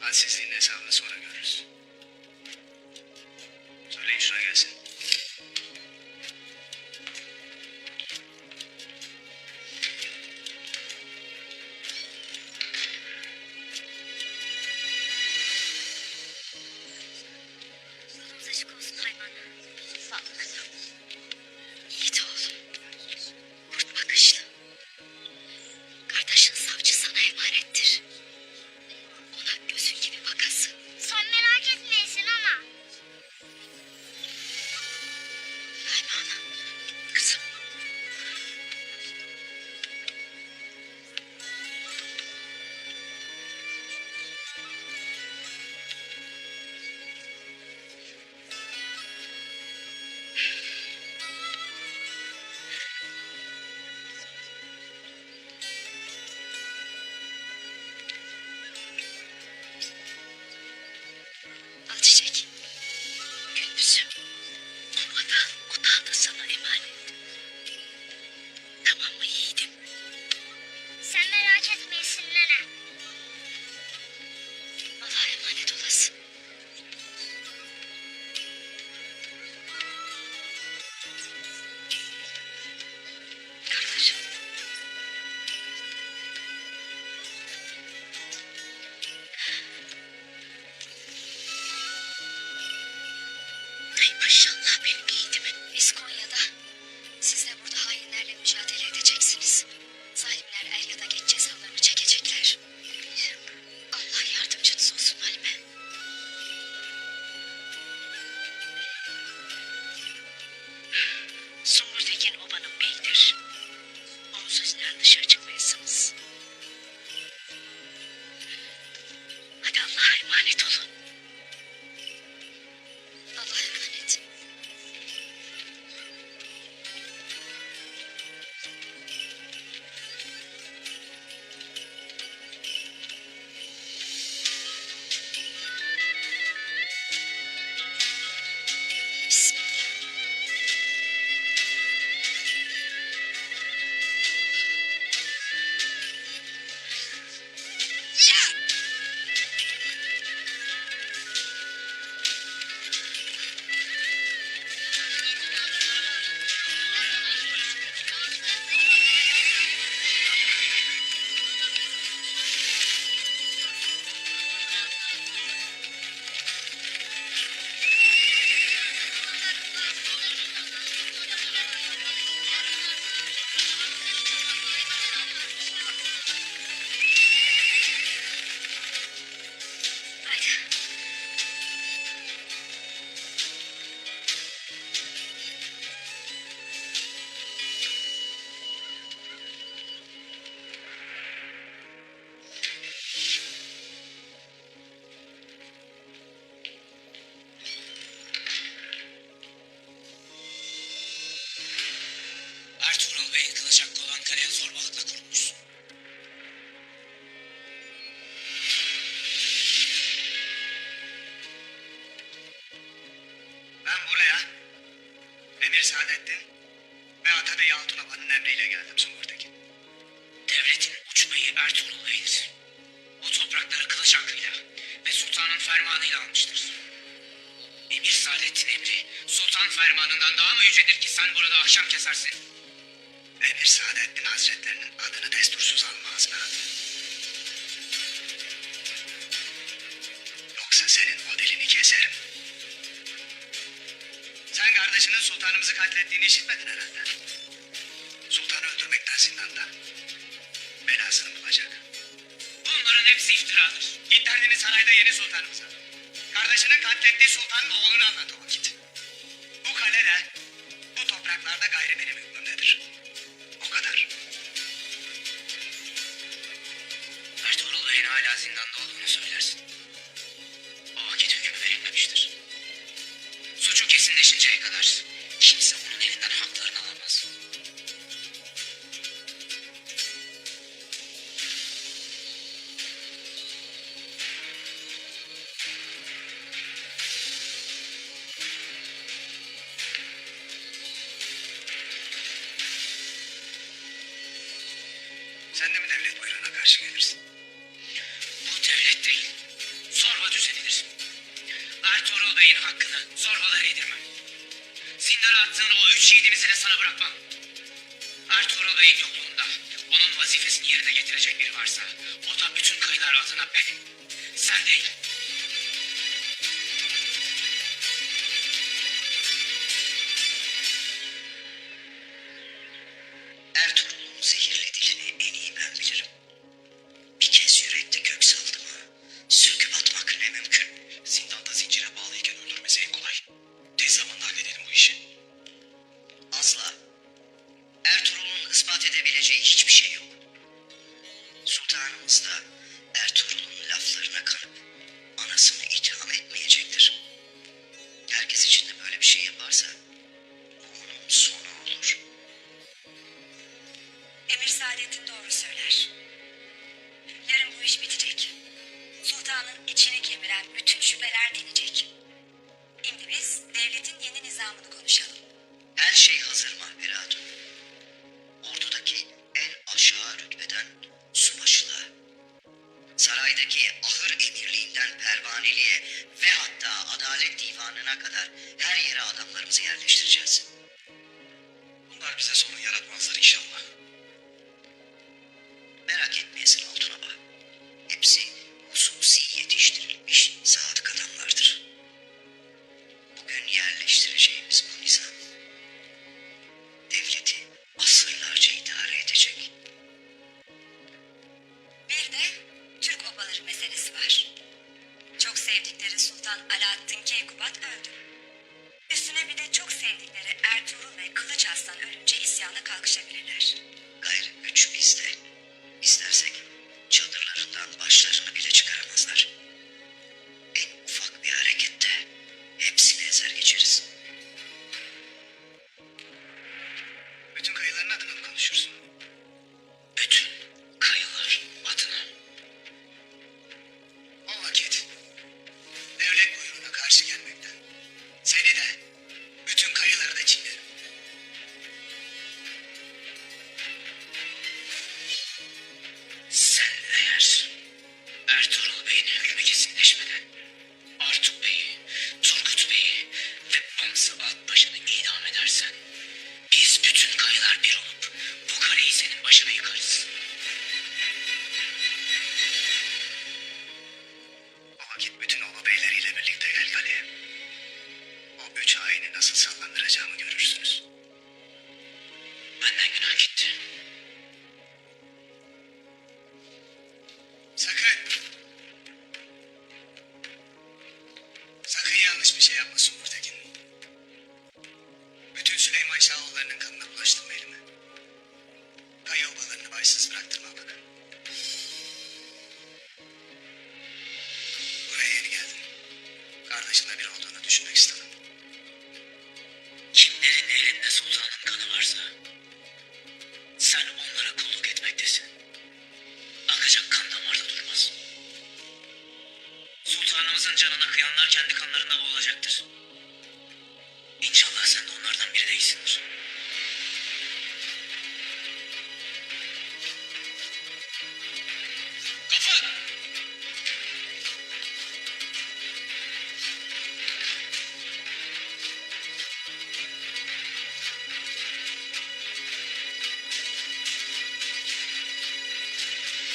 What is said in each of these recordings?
Hadsizliğin hesabını sonra görürüz. Söyleyin şuna gelsin. Yolunuz açık olsun hayvan. Sağ ol kızım. Yiğit oğlum. Kurt bakışlı. Kardeşin savcı sana emanettir. Ona gözün gibi bakasın. Sen merak etmeyesin ana. Hayvan. Kızım. Al çiçek. Gündüzüm. O da sana emanet. Tamam mı yiğidim? Sen merak etmeyesin nene. Allah'a emanet olasın. Kardeşim. Ay maşallah benim yiğidimin. Biz Konya'da, siz de burada hainlerle mücadele edeceksiniz. Zalimler er ya da geç cezalarını çekecekler. Allah yardımcınız olsun Halime. Sungur Tekin obanın beyidir. Onsuz inan dışarı çıkmayasınız. Hadi Allah'a emanet olun. Allah'a emanet. Bismillah. Haydi. Ertuğrul Bey yıkılacak olan kaleye zorbalıkla kurulmuşsun. Ben buraya Emir Saadettin ve Atabey Altunoba'nın emriyle geldim Sungur Tekin. Devletin uçmayı Ertuğrul Bey'dir. O toprakları kılıç hakkıyla ve sultanın fermanıyla almıştır. Emir Saadettin emri sultan fermanından daha mı yücedir ki sen burada ahşam kesersin? Emir Saadettin Hazretlerinin adını destursuz alma ağzına at. Yoksa senin o dilini keserim. Sen kardeşinin sultanımızı katlettiğini işitmedin herhalde. Sultanı öldürmekten zindanda. Belasını bulacak. Bunların hepsi iftiradır. Git derdini sarayda yeni sultanımıza. Kardeşinin katlettiği sultanın oğlunu anlat o vakit. Bu kale de bu topraklarda gayri benim hükmümdedir. O kadar. Ertuğrul Bey'in hala zindanda olduğunu söylersin. O vakit hükmü verilmemiştir. Suçu kesinleşinceye kadar kimse onun elinden haklarını alamaz. Sen de mi devlet buyruğuna karşı gelirsin? Bu devlet değil, beyin hakkını zorbalara yedirmem. Zindana attığın o 3 yiğidimizi de sana bırakmam. Ertuğrul Bey'in yokluğunda onun vazifesini yerine getirecek biri varsa o da bütün kayılar adına benim. Sen değil. Ertuğrul'un zehirli dilini en iyi ben bilirim. Bir kez yürekte kök saldı mı söküp atmak ne mümkün. Zindanda zincire bağlıyken öldürmesi en kolay. Tez zamanda halledelim bu işi. Asla. Ertuğrul'un ispat edebileceği hiçbir şey yok. Sultanımız da Ertuğrul'un laflarına kanıp anasını itham etmeyecektir. Herkes için de böyle bir şey yaparsa bu onun sonu olur. Emir Saadettin doğru söyler. Yarın bu iş bitecek. Sultanın içini kemiren bütün şüpheler dinecek. Şimdi biz devletin yeni nizamını konuşalım. Her şey hazır Mahperi Hatun. Ordudaki en aşağı rütbeden subaşılığa, saraydaki ahır emirliğinden pervaneliğe ve hatta adalet divanına kadar her yere adamlarımızı yerleştireceğiz. Bunlar bize sorun yaratmazlar inşallah. Merak etmeyesin Altunaba. Hepsi hususi yetiştirilmiş sadık adamlardır. Bugün yerleştireceğimiz bu nizam devleti asırlarca idare edecek. Bir de Türk obaları meselesi var. Çok sevdikleri Sultan Alaaddin Keykubat öldü. Üstüne bir de çok sevdikleri Ertuğrul ve Kılıç Arslan ölünce isyana kalkışabilirler. Gayrı güç bizde. İstersek çadırlarından başlarını bile çıkaramazlar. En ufak bir harekette hepsini ezer geçeriz. Bütün kayıların adına mı konuşursun? Bütün kayılar adına. O vakit devlet buyruğuna karşı gelmekten seni de bütün kayıları da çiğnerim. Sen eğer Ertuğrul Bey'in hükmü kesinleşmeden Artuk Bey'i, Turgut Bey'i ve Bamsı Altbaşı'nı idam edersen biz bütün kayılar bir olup bu kaleyi senin başına yıkarız. O vakit bütün oba beyleriyle birlikte gel kaleye. O 3 haini nasıl sallandıracağımı görürsünüz. Benden günah gitti. Sakın yanlış bir şey yapma Sungurtekin. Bütün Süleyman Şahoğulları'nın kanına bulaştırma elimi. Kayı obalarını başsız bıraktırma bak. Buraya yeni geldim. Kardeşinle bir olduğunu düşünmek istedim. Kimlerin elinde sultanın kanı varsa sen onlara kulluk etmektesin. Akacak kan damarda durmaz. Sultanımızın canına kıyanlar kendi kanlarında boğulacaktır. İnşallah sen de onlardan biri değilsindir. Kafa!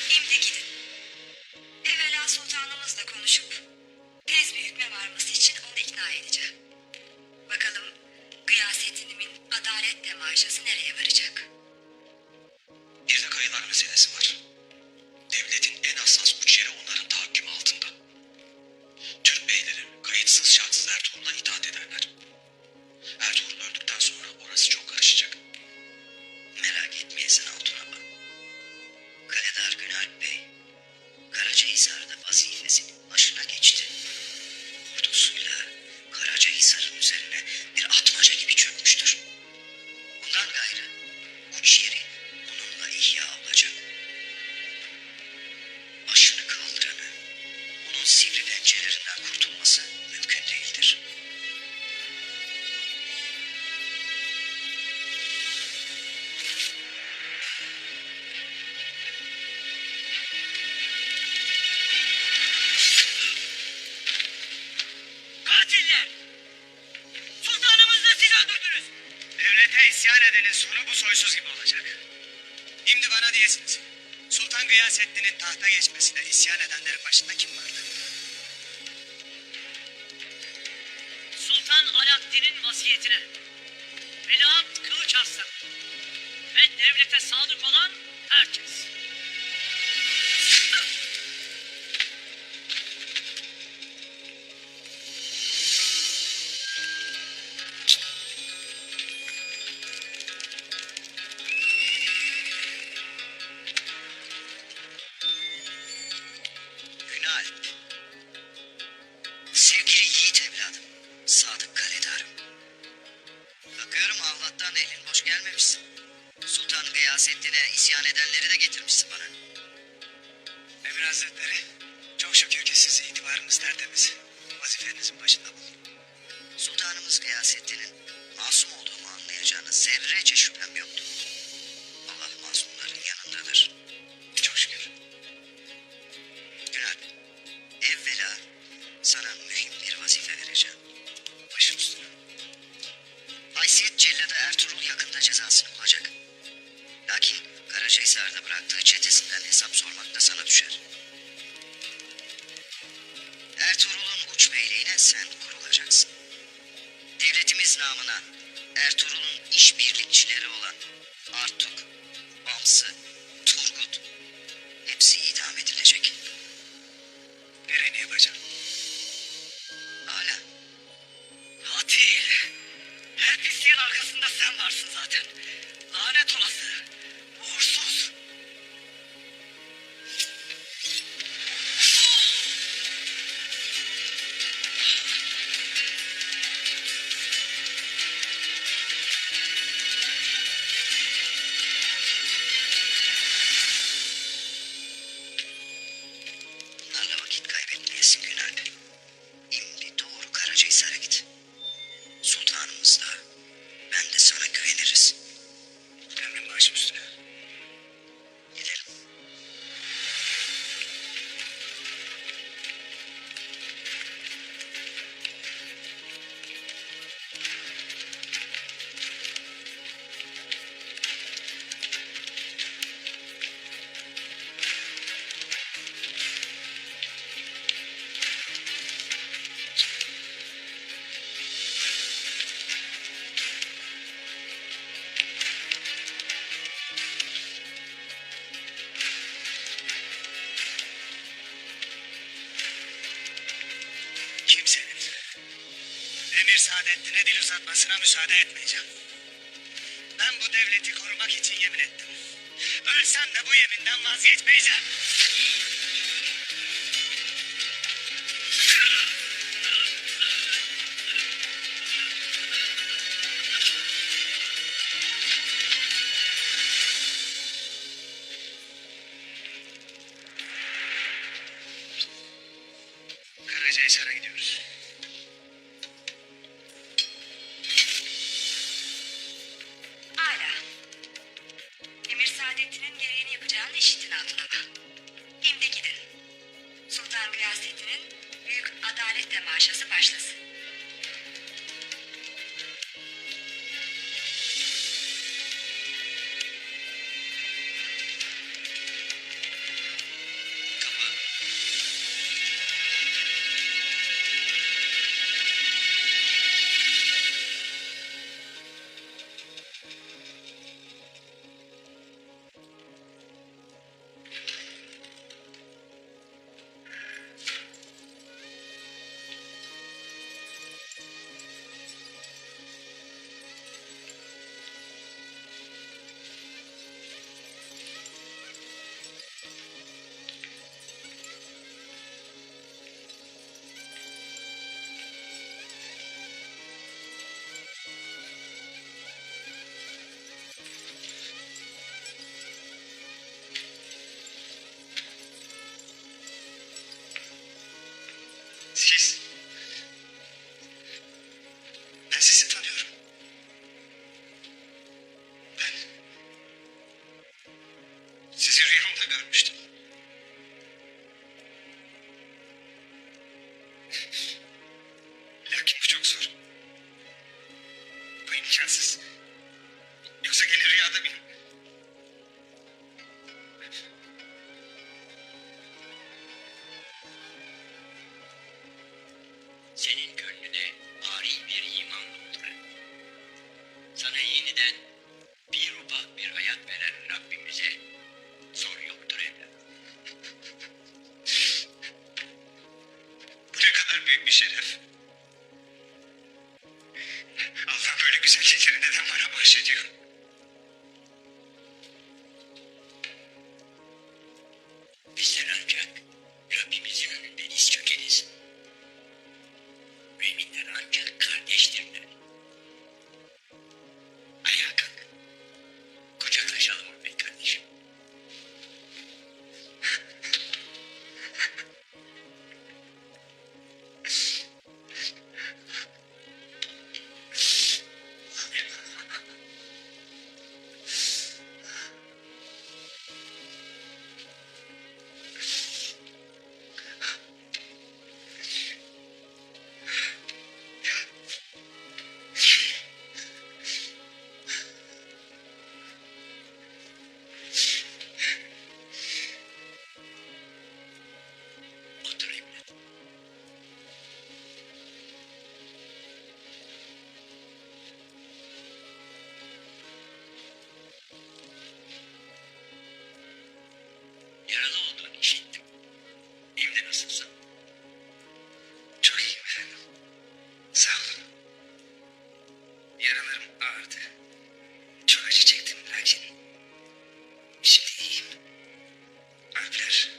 Şimdi gidin. Evvela sultanımızla konuşup tez bir hükme varması için onu ikna edeceğim. Bakalım Gıyasettin'imin adalet demarşası nereye varacak? Bir de kayılar meselesi var. Devletin en hassas uç yeri onların tahakkümü altında. Türk beyleri kayıtsız şartsız Ertuğrul'a itaat ederler. Ertuğrul öldükten sonra orası çok karışacak. Merak etmeyesin Altunaba. Kaledar Günalp Bey, Karacahisar'da vazifesinin başına geçti. Ordusuyla Karacahisar'ın üzerine bir atmaca gibi çökmüştür. Bundan gayrı uç yeri onunla ihya olacak. Başını kaldıranı, onun sivri pençelerinden kurtulması mümkün değildir. Katiller! bu soysuz gibi olacak. Şimdi bana diyesiniz. Sultan Gıyasettin'in tahta geçmesine isyan edenlerin başında kim vardı? Sultan Alaaddin'in vasiyetine, Veliaht Kılıç Arslan ve devlete sadık olan herkes. Günal. Sevgili yiğit evladım. Sadık kaledarım. Bakıyorum Ahlat'tan elin boş gelmemişsin. Sultan Gıyasettin'e isyan edenleri de getirmişsin bana. Emir Hazretleri, çok şükür ki siz itibarımız tertemiz. Vazifenizin başında bulun. Sultanımız Gıyasettin'in masum olduğumu anlayacağına zerrece şüphem yoktu. Allah masumların yanındadır. Çok şükür. Günal, evvela sana mühim bir vazife vereceğim. Başım üstüne. Haysiyet celladı Ertuğrul yakında cezasını bulacak. Lakin Karacahisar'da bıraktığı çetesinden hesap sormak da sana düşer. Ertuğrul'un uç beyliğine sen kurulacaksın. Devletimiz namına Ertuğrul'un işbirlikçileri olan Artuk, Bamsı, Turgut hepsi idam edilecek. Gereğini yapacağım. Hala. Katil! Her pisliğin arkasında sen varsın zaten. Lanet olası! Uğursuz! Bunlarla vakit kaybetmeyesin Günal. İmdi doğru Karacahisar'a git. Sultanımız da ben de sana güveniriz. Emrin başım üstüne. Gidelim. Kimsenin Emir Saadettin'e dil uzatmasına müsaade etmeyeceğim. Ben bu devleti korumak için yemin ettim. Ölsem de bu yeminden vazgeçmeyeceğim. Karacahisar'a gidiyoruz. Hala. Emir Saadettin'in gereğini yapacağını işittin Hatun Ana. Şimdi gidin. Sultan Gıyasettin'in büyük adalet temaşası başlasın. Kapı. Siz. Ben sizi tanıyorum. Ben sizi rüyamda görmüştüm. Lakin bu çok zor. Bu imkansız. Yoksa gene rüyada çok büyük bir şeref. Allah böyle güzellikleri neden bana bahşediyor? Bizler ancak Rabbimizin önünde diz çökeriz. Müminler ancak kardeştirler. Ayağa kalk. Kucaklaşalım be kardeşim. Otur evlat. Yaralı olduğunu işittim. Evde nasılsın? Çok iyiyim efendim. Sağ olun. Yaralarım ağırdı. Çok acı çektim lakin şimdi iyiyim. Alpler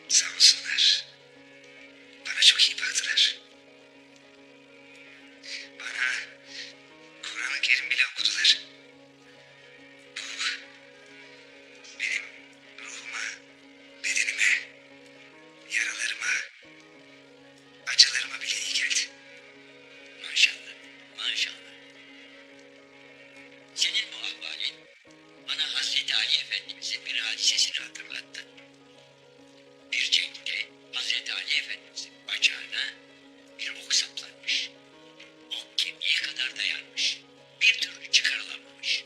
sağ olsunlar. Bana çok iyi baktılar. Bana Kur'an-ı Kerim bile okudular. Bu benim ruhuma, bedenime, yaralarıma, acılarıma bile iyi geldi. Maşallah, maşallah. Senin bu ahvalin bana Hazreti Ali Efendimizin bir hadisesini hatırlattı. Bir cenkte Hazreti Ali Efendimizin bacağına bir ok saplanmış. Ok kemiğe kadar dayanmış. Bir türlü çıkarılamamış.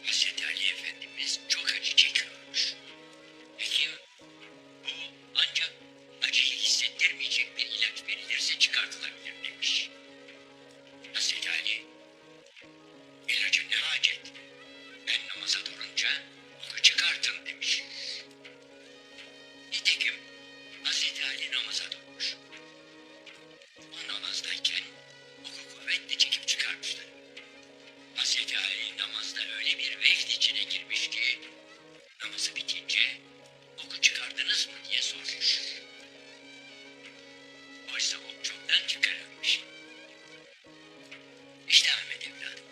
Hazreti Ali Efendimiz çok acı çekiyormuş. Hekim, bu ancak acıyı hissettirmeyecek bir ilaç verilirse çıkartılabilir demiş. Hazreti Ali, ilaca ne hacet? Ben namaza durunca oku çıkartın demiş. Nitekim Hazreti Ali namaza durmuş. O namazdayken oku kuvvetle çekip çıkarmışlar. Hazreti Ali namazda öyle bir vecd içine girmiş ki namazı bitince oku çıkardınız mı diye sormuş. Oysa ok çoktan çıkarılmış. İşte Ahmet evladım,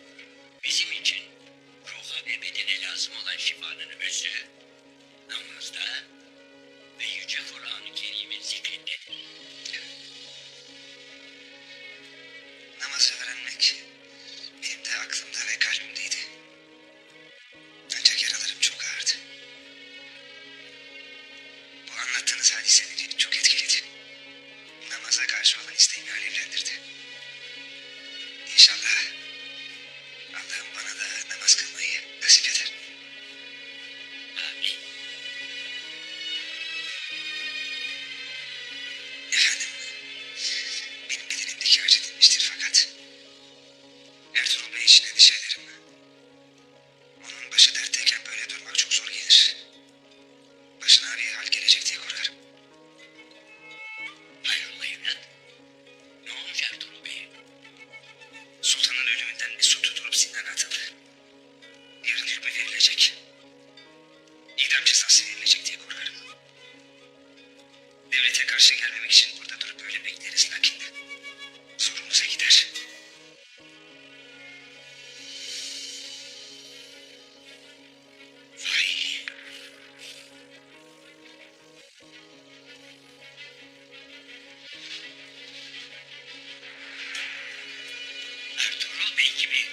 bizim için ruha ve bedene lazım olan şifanın özü namazda ve Yüce Kur'an-ı Kerim'in zikrindedir. Namazı öğrenmek benim de aklımda ve kalbimdeydi. Ancak yaralarım çok ağırdı. Bu anlattığınız hadise beni çok etkiledi. Namaza karşı olan isteğimi alevlendirdi. İnşallah Allah'ım bana da namaz kılmayı nasip eder. Amin. Efendim, benim bedenimdeki acı dinmiştir fakat Ertuğrul Bey için endişe ederim. Onun başı dertteyken böyle durmak çok zor gelir. Başına bir hal gelecek diye korkarım. Hayrola evlat? Ne olmuş Ertuğrul Bey'e? Sultanın ölümünden Mesut tutulup zindana atıldı. Yarın hükmü verilecek. İdam cezası verilecek diye korkarım. Devlete karşı gelmemek için burada durup böyle bekleriz lakin zorumuza gider. Vay. Ertuğrul Bey gibi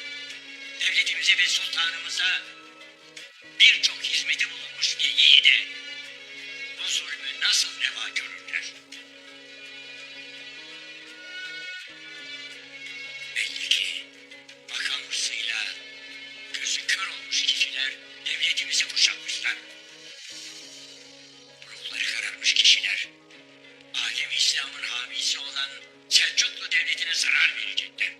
devletimize ve sultanımıza birçok hizmeti bulunmuş bir yiğide bu zulmü nasıl reva görürler? Belli ki makam hırsıyla gözü kör olmuş kişiler devletimizi kuşatmışlar. Ruhları kararmış kişiler alem İslam'ın hamisi olan Selçuklu devletine zarar verecekler.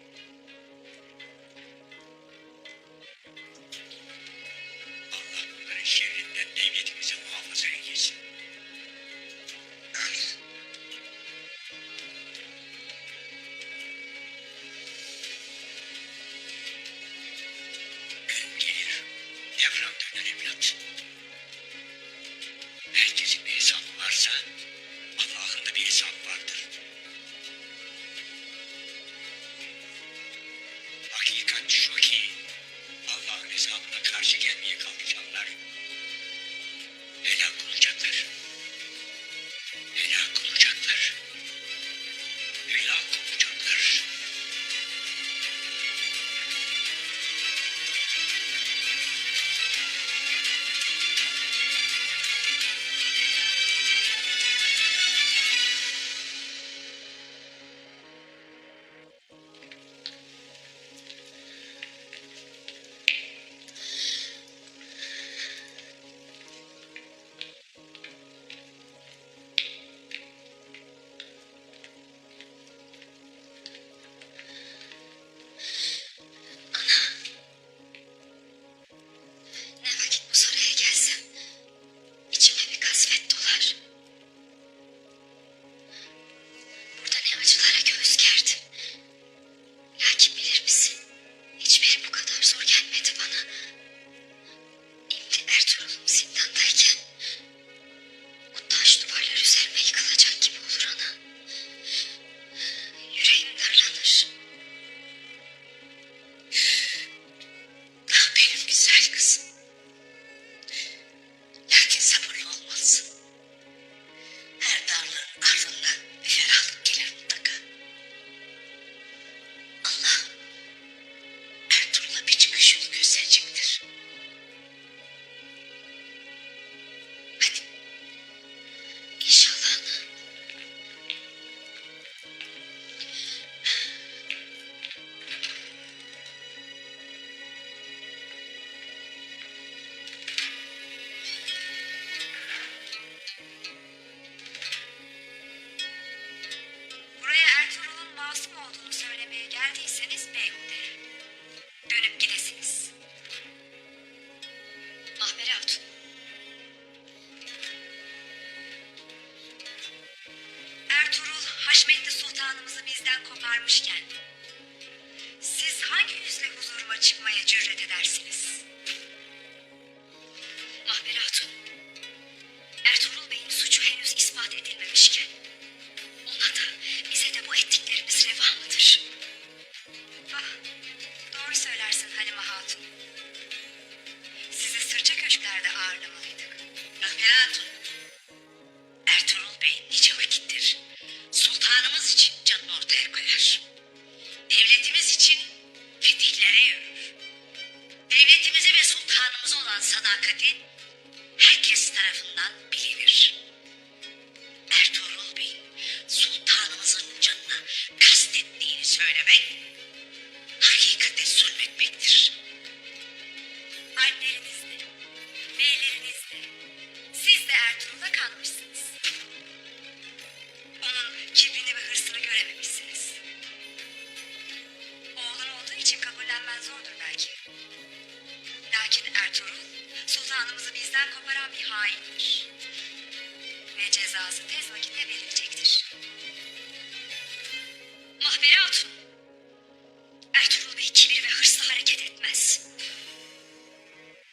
varmışken siz hangi yüzle huzuruma çıkmaya cüret edersiniz? Mahveri Hatun, Ertuğrul Bey'in suçu henüz ispat edilmemişken ona da bize de bu ettiklerimiz reva mıdır? Ah, doğru söylersin Halime Hatun. Sizi sırça köşklerde ağırlamalıydık. Mahveri Hatun, Ertuğrul Bey nice vakittir sultanımız için canını ortaya koyar. Devletimiz için fetihlere yürür. Devletimize ve sultanımıza olan sadakati herkes tarafından bilinir. Ertuğrul Bey'in sultanımızın canına kastettiğini söylemek, hakikate zulmetmektir. Alplerinizle, beylerinizle, siz de Ertuğrul'a kanmışsınız. Onun kibrini ve hırsını görememişsiniz. Oğlun olduğu için kabullenmen zordur belki. Lakin Ertuğrul, sultanımızı bizden koparan bir haindir. Ve cezası tez vakitte verilecektir. Mahveri Hatun, Ertuğrul Bey kibir ve hırsla hareket etmez.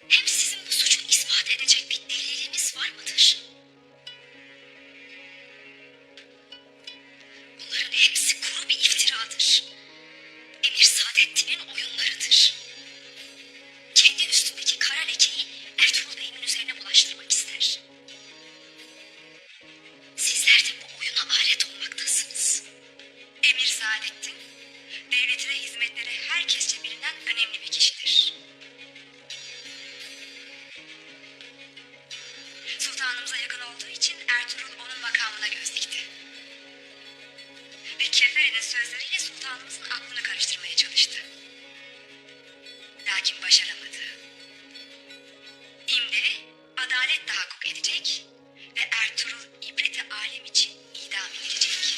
Hem sizin bu suçu ispat edecek bir deliliniz var mıdır? Bunların hepsi kuru bir iftiradır. Emir Saadettin'in oyunlarıdır. Kendi üstündeki kara lekeyi Ertuğrul Bey'imin üzerine bulaştırmak ister. Sizler de bu oyuna alet olmaktasınız. Emir Saadettin, devletine hizmetleri herkesçe bilinen önemli bir kişidir. Sultanımıza yakın olduğu için Ertuğrul onun makamına göz dikti. Ve Keferi'nin sözleriyle sultanımızın aklını karıştırmaya çalıştı. Lakin başaramadı. Şimdi adalet tahakkuk edecek ve Ertuğrul ibreti alem için idam edilecek.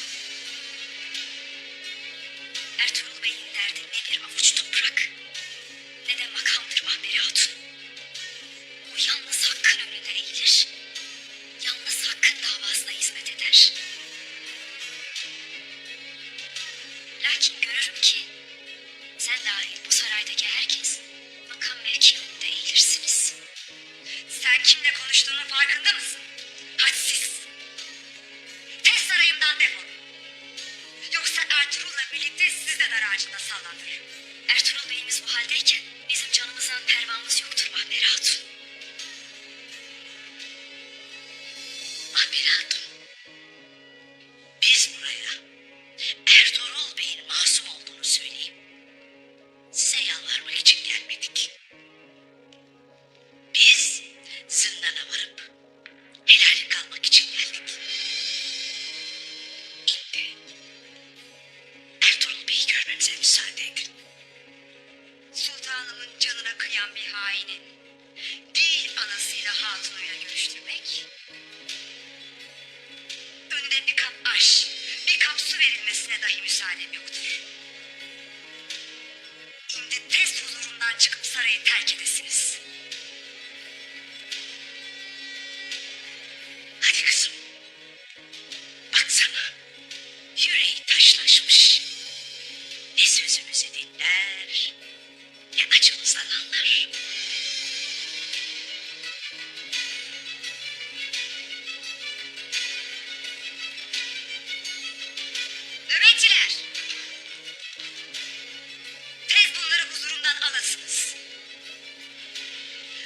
Ertuğrul Bey'in derdi ne bir avuç toprak ne de makamdır Mahveri Hatun. O yalnız hakkın önünde eğilir, yalnız hakkın davasına hizmet eder. Lakin görürüm ki sen dahil bu saraydaki herkes makam mevki önünde eğilirsiniz. Sen kimle konuştuğunun farkında mısın? Hadsiz. Tez sarayımdan defolun. Yoksa Ertuğrul'la birlikte sizi de dar ağacında sallandırırım. Ertuğrul Bey'imiz bu haldeyken bizim canımızdan pervamız yoktur Mahveri Hatun. Mahveri Hatun, biz buraya Ertuğrul Bey'in masum olduğunu söyleyip size yalvarmak için gelmedik. Biz zindana varıp helallik almak için geldik. Şimdi Ertuğrul Bey'i görmemize müsaade edin. Sultanımın canına kıyan bir hainin değil anasıyla hatunuyla görüştürmek, önüne bir kap aş, bir kap su verilmesine dahi müsaadem yoktur. Şimdi tez huzurumdan çıkıp sarayı terk edesiniz. Hadi kızım. Baksana. Yüreği taşlaşmış. Ne sözümüzü dinler, ne acımızdan anlar. Nöbetçiler! Tez bunları huzurumdan alasınız.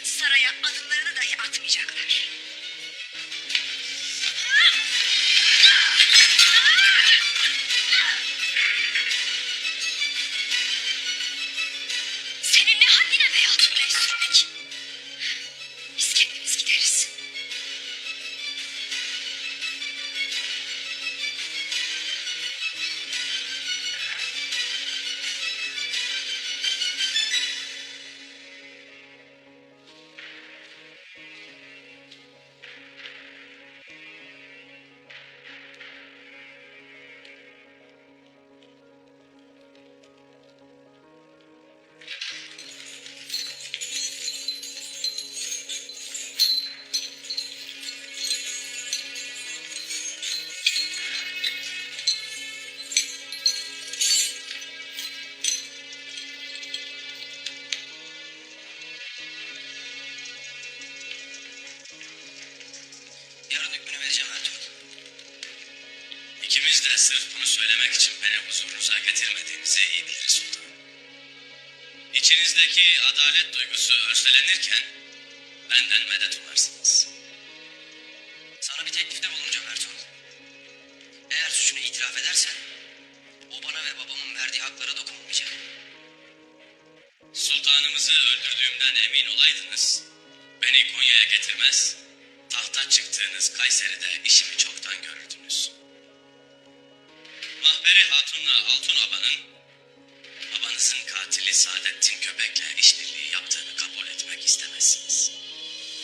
Saraya adımlarını dahi atmayacaklar. sırf bunu söylemek için beni huzurunuza getirmediğinizi iyi biliriz sultanım. İçinizdeki adalet duygusu örselenirken benden medet umarsınız. Sana bir teklifte bulunacağım Ertuğrul. Eğer suçunu itiraf edersen, o bana ve babamın verdiği haklara dokunmayacak. Sultanımızı öldürdüğümden emin olaydınız, beni Konya'ya getirmez, tahta çıktığınız Kayseri'de işimi çoktan görürdünüz. Mahberi Hatun'la Altun Oba'nın babanızın katili Saadettin Köpek'le işbirliği yaptığını kabul etmek istemezsiniz.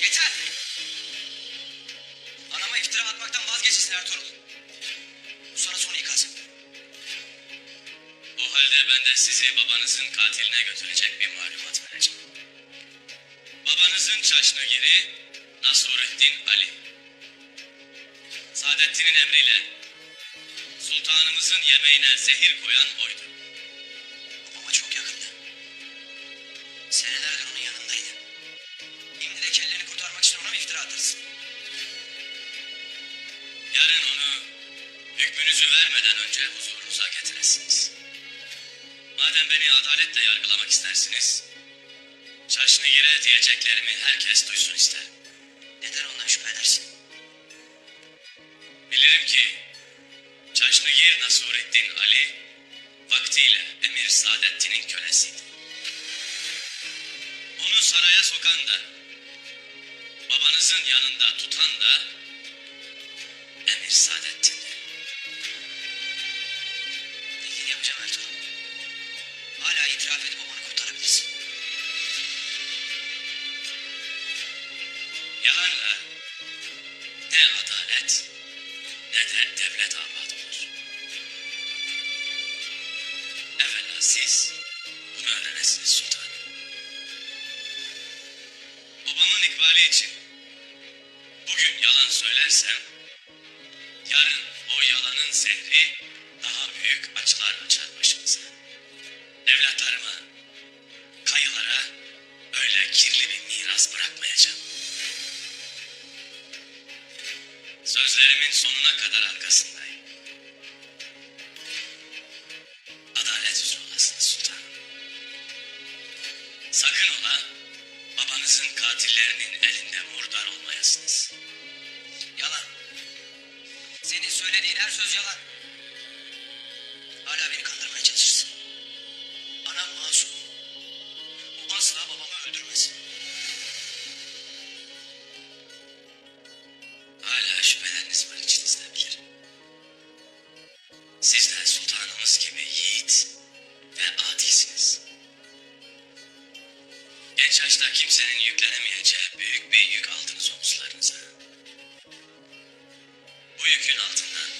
Yeter! Anama iftira atmaktan vazgeçsin Ertuğrul. Bu sana son ikazım. O halde ben de sizi babanızın katiline götürecek bir malumat vereceğim. Babanızın çaşnıgiri Nasureddin Ali. Saadettin'in emriyle sultanımızın yemeğine zehir koyan oydu. Babama çok yakındı. Senelerdir onun yanındaydı. Şimdi de kelleni kurtarmak için ona mı iftira atarsın? Yarın onu hükmünüzü vermeden önce huzurunuza getiresiniz. Madem beni adaletle yargılamak istersiniz, Çaşnıgir'e diyeceklerimi herkes duysun isterim. Neden ondan şüphe edersin? Bilirim ki Çaşnıgir Nasureddin Ali vaktiyle Emir Saadettin'in kölesiydi. Onu saraya sokan da, babanızın yanında tutan da Emir Saadettin'di. Dediğini yapacağım Ertuğrul. Hala itiraf edip babanı kurtarabilirsin. Yalanla ne adalet ne de devlet abad olur. Evvela siz bunu öğrenesiniz sultanım. Babamın ikbali için bugün yalan söylersem yarın o yalanın zehri daha büyük acılar açar başımıza. Evlatlarıma, kayılara öyle kirli bir miras bırakmayacağım. Sözlerimin sonuna kadar arkasındayım. Adalet üzere olasınız sultanım. Sakın ola babanızın katillerinin elinde murdar olmayasınız. Yalan. Senin söylediğin her söz yalan. Hala beni kandırmaya çalışırsın. Anam masum. O asla babamı öldürmez. Hala şüpheleriniz var içinizde bilirim. Siz de sultanımız gibi yiğit ve adilsiniz. Genç yaşta kimsenin yüklenemeyeceği büyük bir yük aldınız omuzlarınıza. Bu yükün altından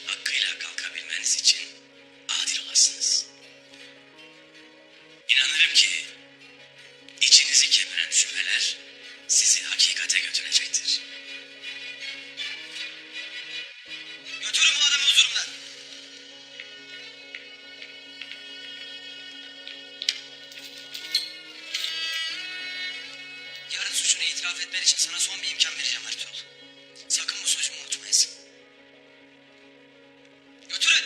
hakkıyla kalkabilmeniz için adil olasınız. İnanırım ki içinizi kemiren şüpheler sizi hakikate götürecektir. Götürün bu adamı huzurumdan. Yarın suçunu itiraf etmen için sana son bir imkan vereceğim Ertuğrul. Sakın bu sözümü unutmayasın. Götürün.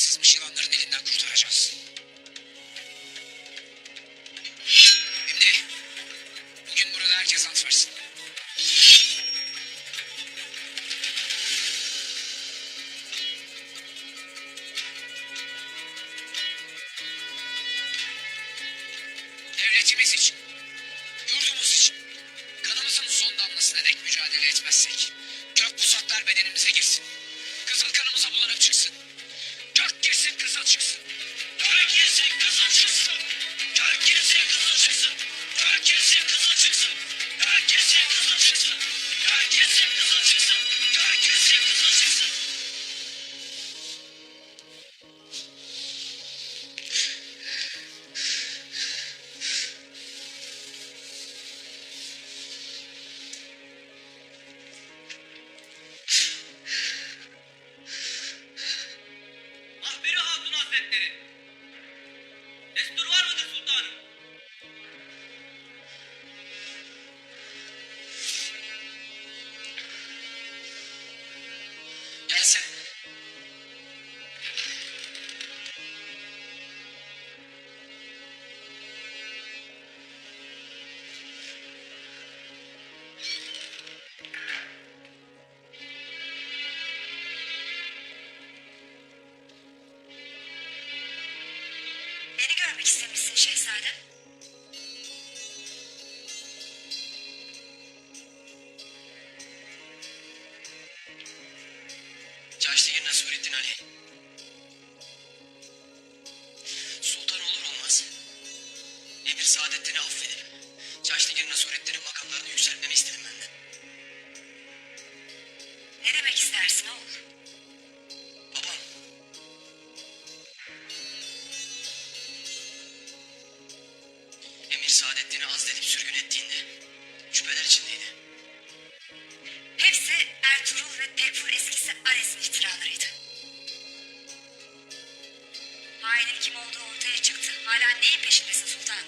sızmış yılanların elinden kurtaracağız. Şimdi bugün burada herkes ant versin. Devletimiz için, yurdumuz için, kanımızın son damlasına dek mücadele etmezsek, gök pusatlar bedenimize girsin, kızıl kanımıza bulanıp çıksın, gök girsin kızıl çıksın, gök girsin kızıl çıksın, gök girsin kızıl çıksın, gök girsin kızıl çıksın, gök girsin kızıl çıksın, gök girsin kızıl çıksın, gök girsin kızıl çıksın. Mahperi Hatun Hazretleri. Destur var mıdır sultanım? Gelsin. Beni görmek istemişsin şehzadem. Caştigir Nasurettin Ali. Sultan olur olmaz Emir Saadettin'i affedip Caştigir Nasurettin'in makamlarını yükseltmemi istedim benden. Ne demek istersin oğul? Babam. Emir Saadettin'i azledip sürgün ettiğinde şüpheler içindeydi. Hepsi Ertuğrul ve Tekfur eskisi Ares'in iftiralarıydı. Hainin kim olduğu ortaya çıktı. Hala neyin peşindesin sultan?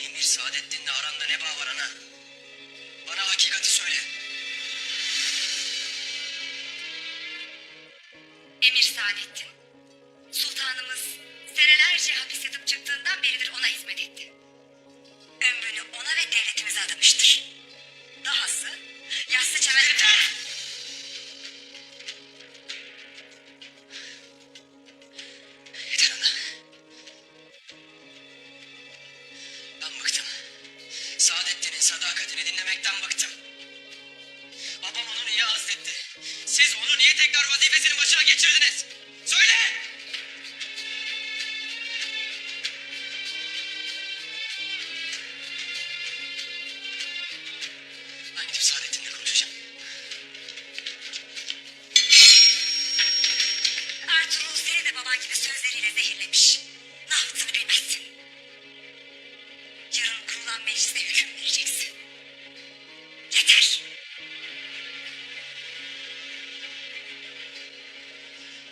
Emir Saadettin'le aranda ne bağ var ana? Bana hakikati söyle. Emir Saadettin. Sultanımız senelerce hapis yatıp çıktığından beridir ona hizmet etti. Ömrünü ona ve devletimize adamıştır. Dahası yassı çemen... Yeter ana. Ben bıktım. Saadettin'in sadakatini dinlemekten bıktım. Babam onu niye azletti? Siz onu niye tekrar vazifesinin başına geçirdiniz? Söyle! Ben gidip Saadettin'le konuşacağım. Ertuğrul seni de baban gibi sözleriyle zehirlemiş. Ne yaptığını bilmezsin. Yarın kurulan mecliste hüküm vereceksin. Yeter.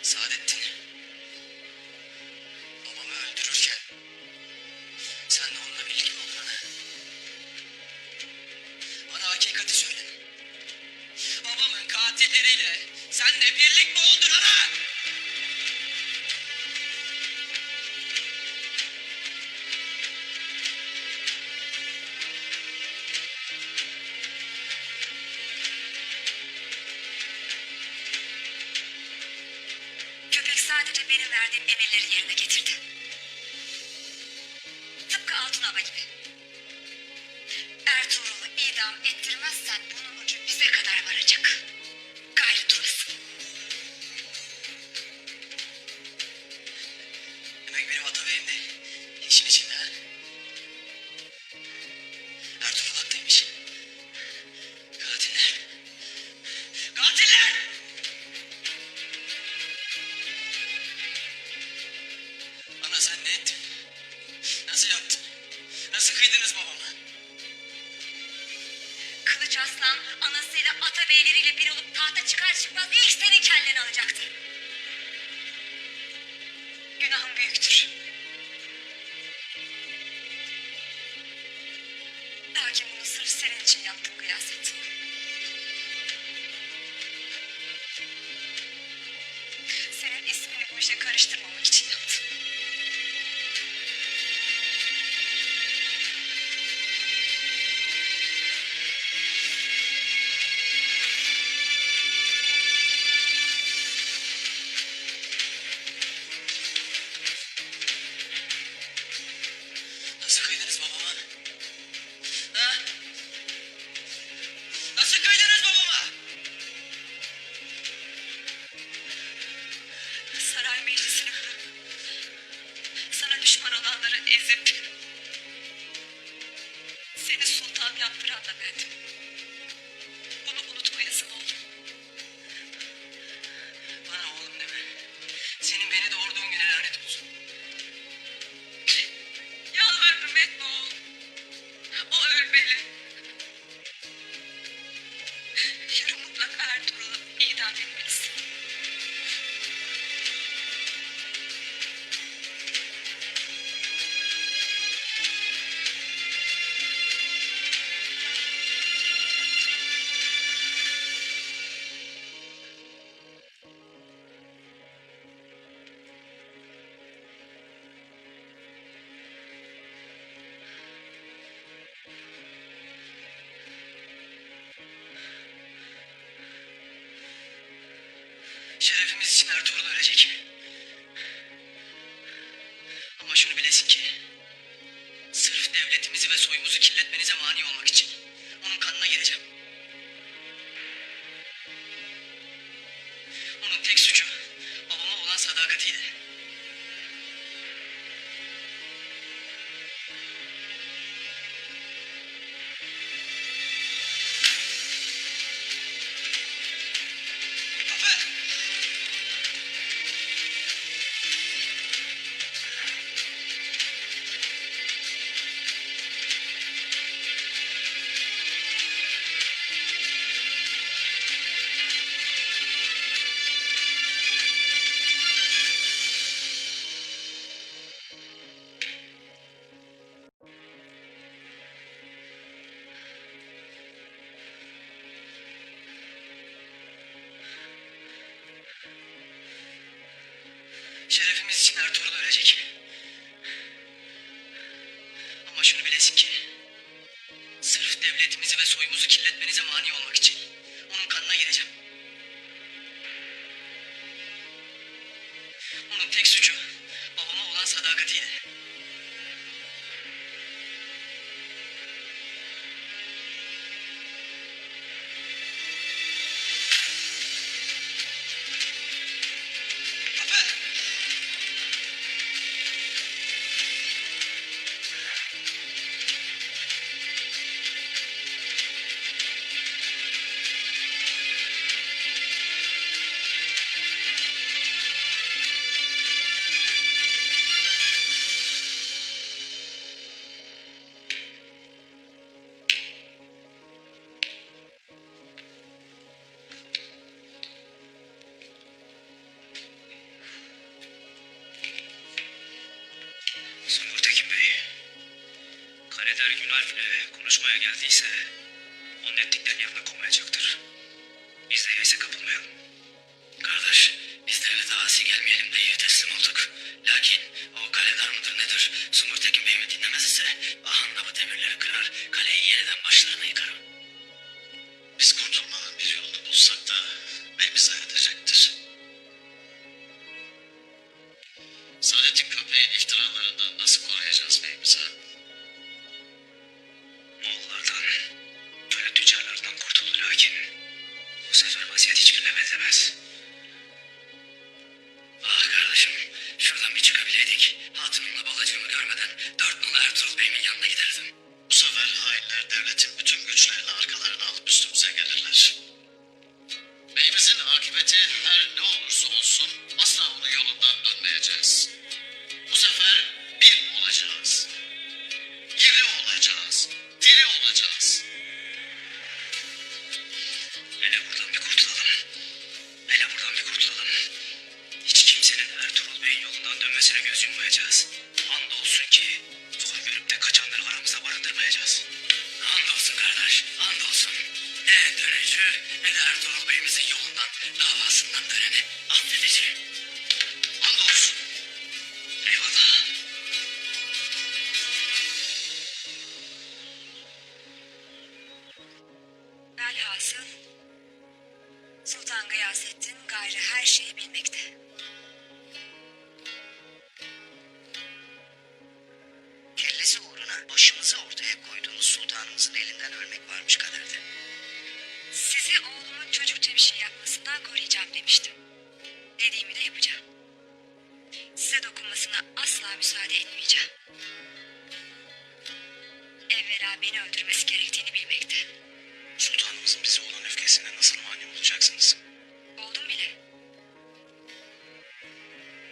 Saadettin. Babamı öldürürken sen de onunla birlikte mi oldun ana? Bana hakikati söyle. Babamın katilleriyle sen de birlik mi oldun ana? Köpek sadece benim verdiğim emirleri yerine getirdi. Tıpkı Altın Aba gibi. Ertuğrul'u idam ettirmezsen bunun ucu bize kadar varacak. Gayrı durasın. Demek benim atabeyim de işin içinde ha? Ertuğrul haklıymış. Katiller. Katiller! Ana sen ne ettin? Nasıl yaptın? Nasıl kıydınız babama? Kılıç Aslan anasıyla ata beyleriyle bir işe karıştırmamak için yaptım. Nasıl kıydınız babama? Ha? Nasıl kıydınız babama? Saray meclisini kurup sana düşman olanları ezip seni sultan yaptıran da bendim. Bunu unutmayasın oğlum. Bana oğlum deme. Senin beni doğurduğun güne lanet olsun. Yalvarırım etme oğlum. O ölmeli. Yarın mutlaka Ertuğrul'u idam etmelisin. Şerefimiz için Ertuğrul ölecek. Ama şunu bilesin ki sırf devletimizi ve soyumuzu kirletmenize mani olmak için onun kanına gireceğim. Onun tek suçu babama olan sadakatiydi. Afe! Şerefimiz için Ertuğrul ölecek. Ama şunu bilesin ki sırf devletimizi ve soyumuzu kirletmenize mani olmak için onun kanına gireceğim. Onun tek suçu babama olan sadakatiydi. Afe! Sungur Tekin Bey, Kaleder Günalp'le konuşmaya geldiyse onun ettiklerini yanına koymayacaktır. Biz de yese kapılmayalım. Kardeş, bizlerle daha asi gelmeyelim diye teslim olduk. Lakin o kaledar mıdır nedir? Sungur Tekin Bey'imi dinlemez ise ahanda bu demirleri kırar, kaleyi yeniden başlarına yıkarım. Biz kurtulmanın bir yolunu bulsak da beyimize edecektir. Saadettin köpeğin iftiralarından nasıl koruyacağız beyimizi? Moğollardan, köle tüccarlarından kurtuldu lakin bu sefer vaziyet hiçbirine benzemez. Ah kardeşim, şuradan bir çıkabileydik. Hatunumla balacığımı görmeden 4 nolu Ertuğrul Bey'imin yanına giderdim. Bu sefer hainler devletin bütün güçlerini arkalarına alıp üstümüze gelirler. Beyimizin akıbeti her ne olursa olsun asla onun yolundan dönmeyeceğiz. Bu sefer bir olacağız. Diri olacağız. Diri olacağız. Hele buradan bir kurtulalım. Hele buradan bir kurtulalım. Hiç kimsenin Ertuğrul Bey'in yolundan dönmesine göz yummayacağız. Andolsun ki zor görüp de kaçanları aramızda barındırmayacağız. Andolsun kardeş, andolsun. Ne dönücü ne de Ertuğrul Bey'imizin yolundan, davasından döneni affedici. Andolsun. Dediğimi de yapacağım. Size dokunmasına asla müsaade etmeyeceğim. Evvela beni öldürmesi gerektiğini bilmekte. Sultanımızın bize olan öfkesine nasıl mani olacaksınız? Oldum bile.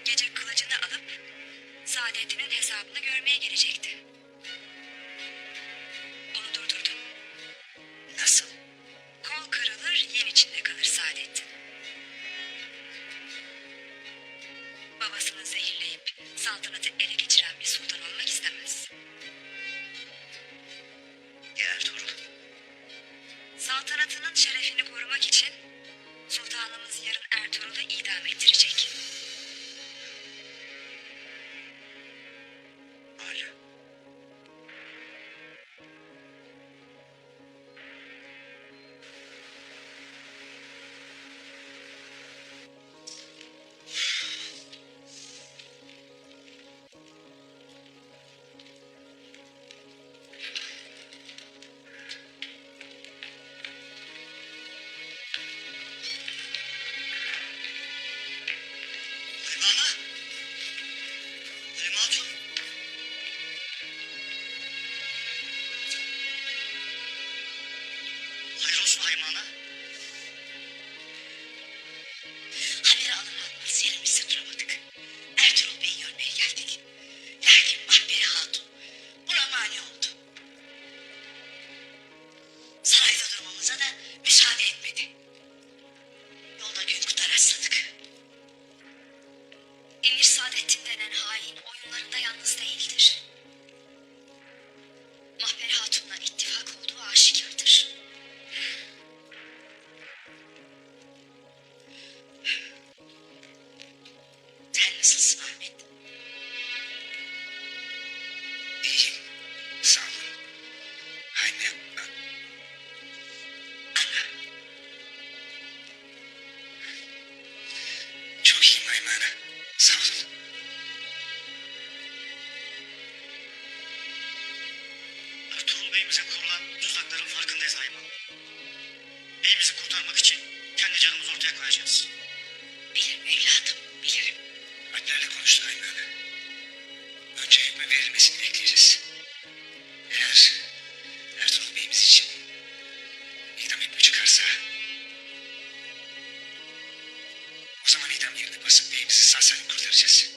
Gece kılıcını alıp Saadettin'in hesabını görmeye gelecekti. Onu durdurdum. Nasıl? Kol kırılır, yen içinde kalır Saadettin. Babasını zehirleyip saltanatı ele geçiren bir sultan olmak istemez. Ya Ertuğrul? Saltanatının şerefini korumak için sultanımız yarın Ertuğrul'u idam ettirecek. Hala. Haymana! Halime Hatun! Hayrolsun Haymana! Haberi alır almaz yerimizi duramadık. Ertuğrul Bey'i görmeye geldik. Lakin Mahperi Hatun buna mani oldu. Sarayda durmamıza da müsaade etmedi. Yolda Günkurt'a rastladık. Emir Saadettin denen hain oyunlarında yalnız değildir. Mahperi Hatun'la ittifak olduğu aşikardır. Sen nasılsın Ahmet? İyiyim. Sağ olun. Anne. Ana, Çok iyiyim Haymana. Sağ olun. Ertuğrul Bey'imize kurulan tuzakların farkındayız Hayman. Beyimizi kurtarmak için kendi canımızı ortaya koyacağız. bilirim evladım, bilirim. Alplerle konuştuk Haymana. Önce hükmü verilmesini bekleyeceğiz. Eğer Ertuğrul Bey'imiz için idam hükmü çıkarsa o zaman idam yerine basıp beyimizi sağ salim kurtaracağız.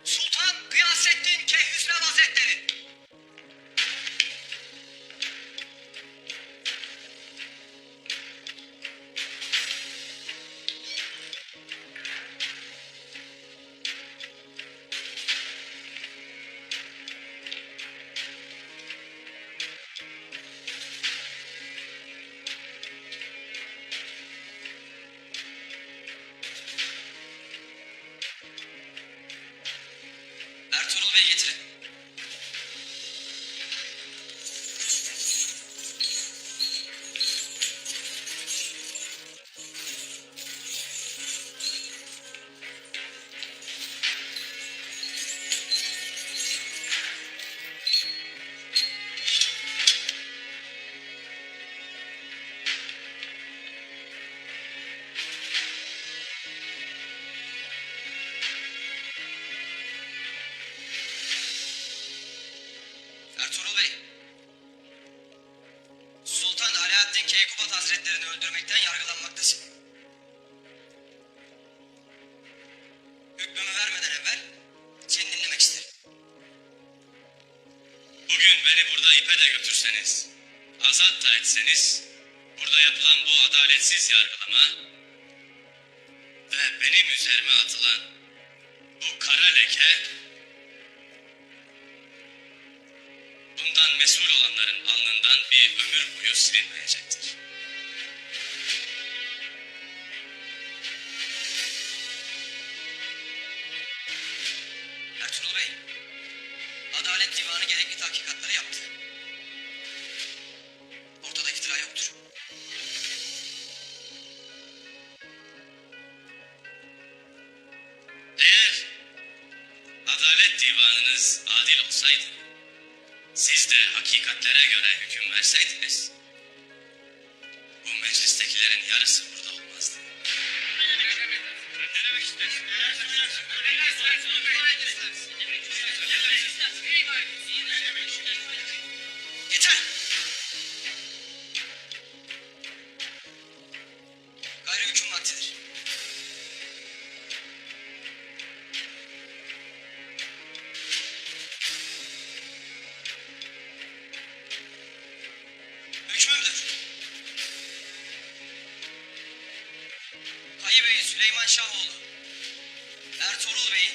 Sultan Gıyasettin Keyhüsrev Hazretleri. Ertuğrul Bey getirin. Ertuğrul Bey. Sultan Alaaddin Keykubat Hazretlerini öldürmekten yargılanmaktasın. Hükmümü vermeden evvel seni dinlemek isterim. Bugün beni burada ipe de götürseniz, azat da etseniz, burada yapılan bu adaletsiz yargılama ve benim üzerime atılan bu kara leke, bundan mesul olanların alnından bir ömür boyu silinmeyecektir. adalet divanınız adil olsaydı, siz de hakikatlere göre hüküm verseydiniz, bu meclistekilerin yarısı burada olmazdı. Yeter! Gayrı hüküm vaktidir. Hükmümdür. Kayı Bey Süleyman Şahoğlu, Ertuğrul Bey'i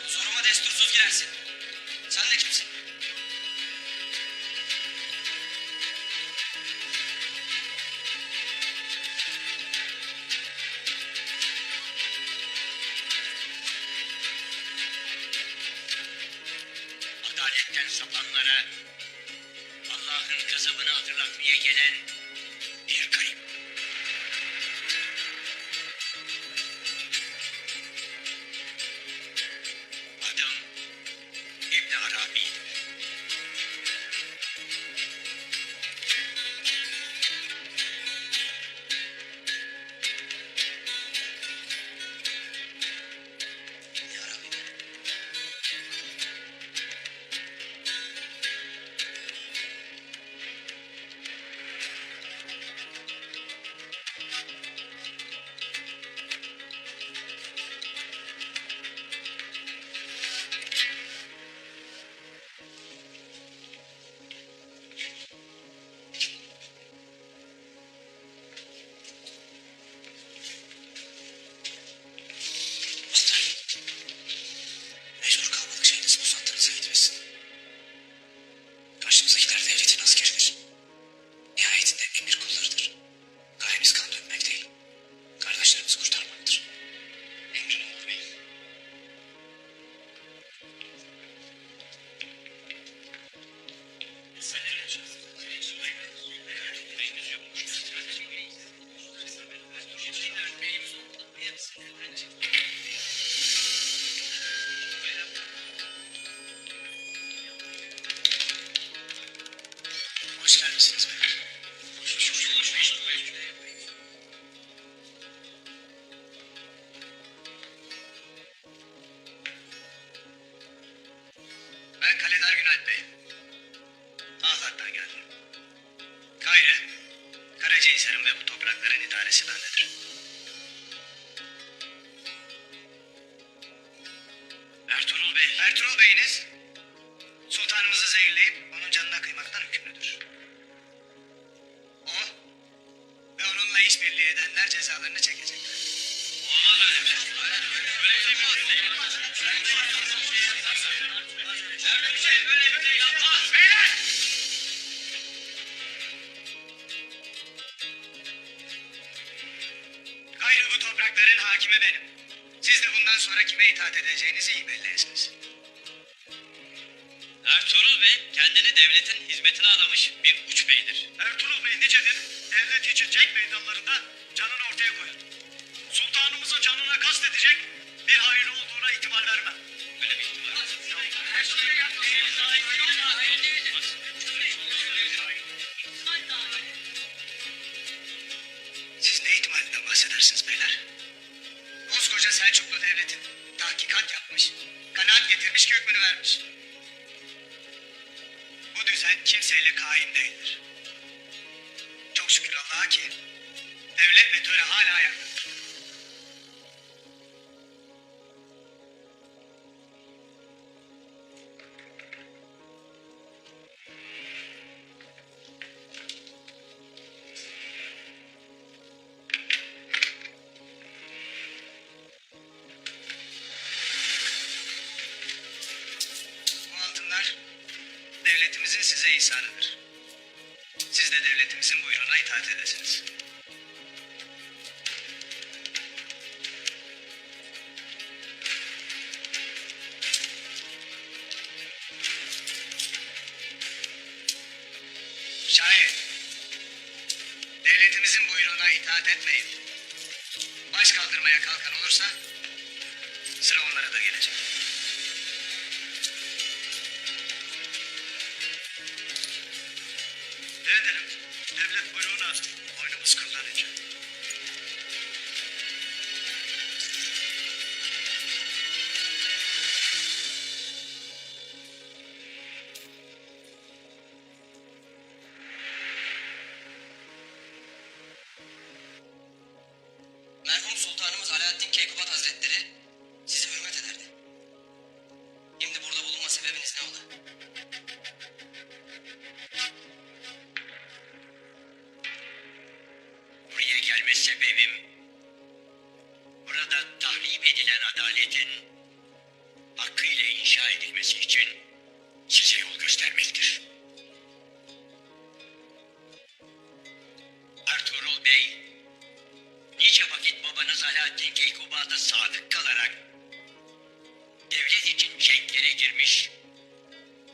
huzuruma destursuz girersin. Sen de kimsin? Adaletten sapanlara Allah'ın gazabını hatırlatmaya gelen bir kayıp. Adım İbn Arabi'dir. Ya Rabbi. Mecbur kalmadık şeyiniz bu sattığınıza gitmesin. Karşımızdakiler devletin askeridir. Nihayetinde emir kullarıdır. Gayemiz kan dökmek değil. Kardeşlerimizi kurtarmaktır. Emrin olur bey. Hoş gelmişsiniz beyler. Ben Kalender Günalp Bey. Ağlat'tan geldim. Gayrı, Karacahisar'ın ve bu toprakların idaresi bendedir. Ertuğrul Bey'iniz, sultanımızı zehirleyip onun canına kıymaktan hükümlüdür. O ve onunla işbirliği edenler cezalarını çekecekler. Olmaz öyle bir şey. Böyle bir şey mi olur? Böyle bir şey, böyle bir şey yapmaz. Beyler! Gayrı bu toprakların hakimi benim. Siz de bundan sonra kime itaat edeceğinizi iyi bellirsiniz. Ertuğrul Bey kendini devletin hizmetine adamış bir uç beydir. Ertuğrul Bey nicedir, devlet için cenk meydanlarında canını ortaya koyar. Sultanımızın canına kastedecek bir hain olduğuna ihtimal vermem. Böyle bir ihtimal yok. Siz ne ihtimalinden bahsedersiniz beyler? Koskoca Selçuklu devleti tahkikat yapmış, kanaat getirmiş ki hükmünü vermiş. Bu düzen kimseyle kaim değildir. Çok şükür Allah'a ki devlet ve töre hala ayakta. Bu altınlar devletimizin size ihsanıdır. Siz de devletimizin buyruğuna itaat edesiniz. Şayet devletimizin buyruğuna itaat etmeyip baş kaldırmaya kalkan olursa sıra onlara da gelecek. Ne edelim? Devlet buyruğuna boynumuz kıllanınca. Merhum Sultanımız Alaaddin Keykubat Hazretleri size hürmet ederdi. Şimdi burada bulunma sebebiniz ne ola? Buraya gelme sebebim burada tahrip edilen adaletin hakkıyla inşa edilmesi için size yol göstermektir. Ertuğrul Bey, nice vakit babanız Alaaddin Keykubat'a sadık kalarak devlet için cenklere girmiş,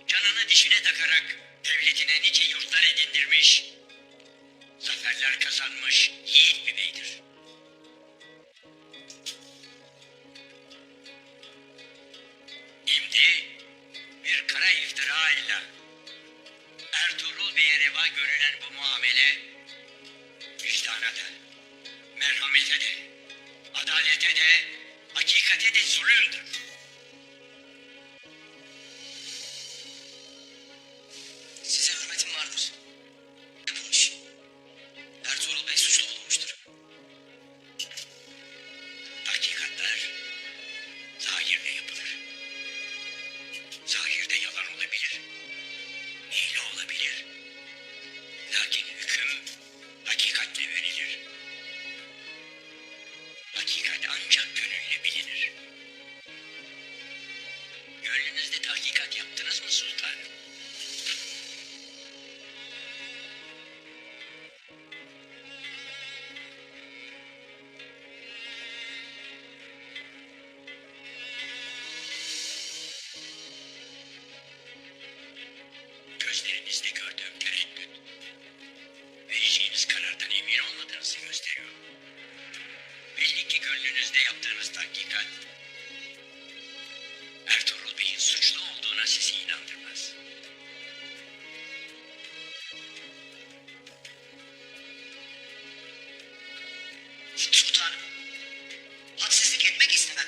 canını dişine takarak devletine nice yurtlar edindirmiş, zaferler kazanmış yiğit bir beydir. Şimdi bir kara iftira ile Ertuğrul Bey'e reva görülen bu muamele vicdana da, merhamete de, adalete de, hakikate de zulümdür. Size hürmetim vardır. Yapılmış. Ertuğrul Bey suçlu bulunmuştur. Hakikatler zahirle yapılır. Zahirde yalan olabilir, hile olabilir. Lakin hüküm hakikatle verilir. Hakikat ancak gönülle bilinir. Gönlünüzde tahkikat yaptınız mı sultanım? Gözlerinizde gördüğüm tereddüt, vereceğiniz karardan emin olmadığınızı gösteriyor. Belli ki gönlünüzde yaptığınız tahkikat, Ertuğrul Bey'in suçlu olduğuna sizi inandırmaz. Sultanım, hadsizlik etmek istemem.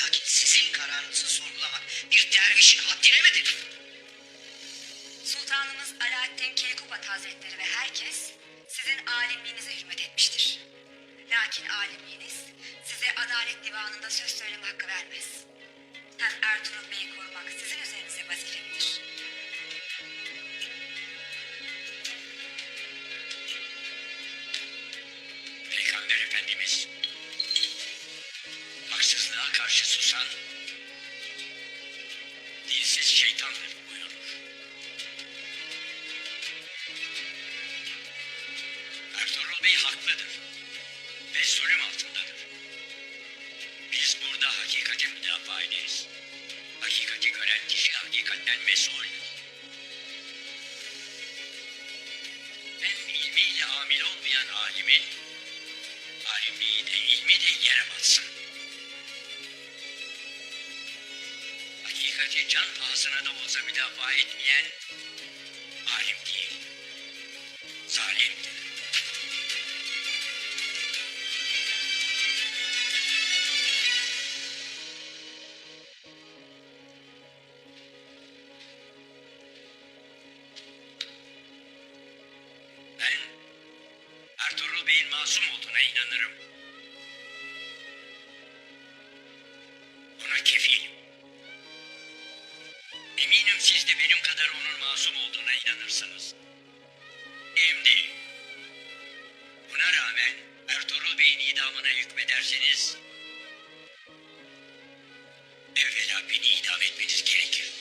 Lakin sizin kararınızı sorgulamak bir dervişin haddine midir? Sultanımız Alaaddin Keykubat Hazretleri ve herkes sizin alimliğinize hürmet etmiştir. Lakin alimliğiniz size adalet divanında söz söyleme hakkı vermez. Hem Ertuğrul Bey'i korumak sizin üzerinize vazifedir. Peygamber Efendimiz haksızlığa karşı susan dilsiz şeytandır buyurur. Ertuğrul Bey haklıdır ve zulüm altındadır. Biz burada hakikati müdafaa ederiz. Hakikati gören kişi hakikatten mesuldür. Hem ilmiyle amil olmayan alimin alimliği de ilmi de yere batsın. Hakikati can pahasına da olsa müdafaa etmeyen alim değil, zalimdir. Ben Ertuğrul Bey'in masum olduğuna inanırım. Buna kefilim. Eminim siz de benim kadar onun masum olduğuna inanırsınız. Şimdi buna rağmen Ertuğrul Bey'in idamına hükmederseniz evvela beni idam etmeniz gerekir.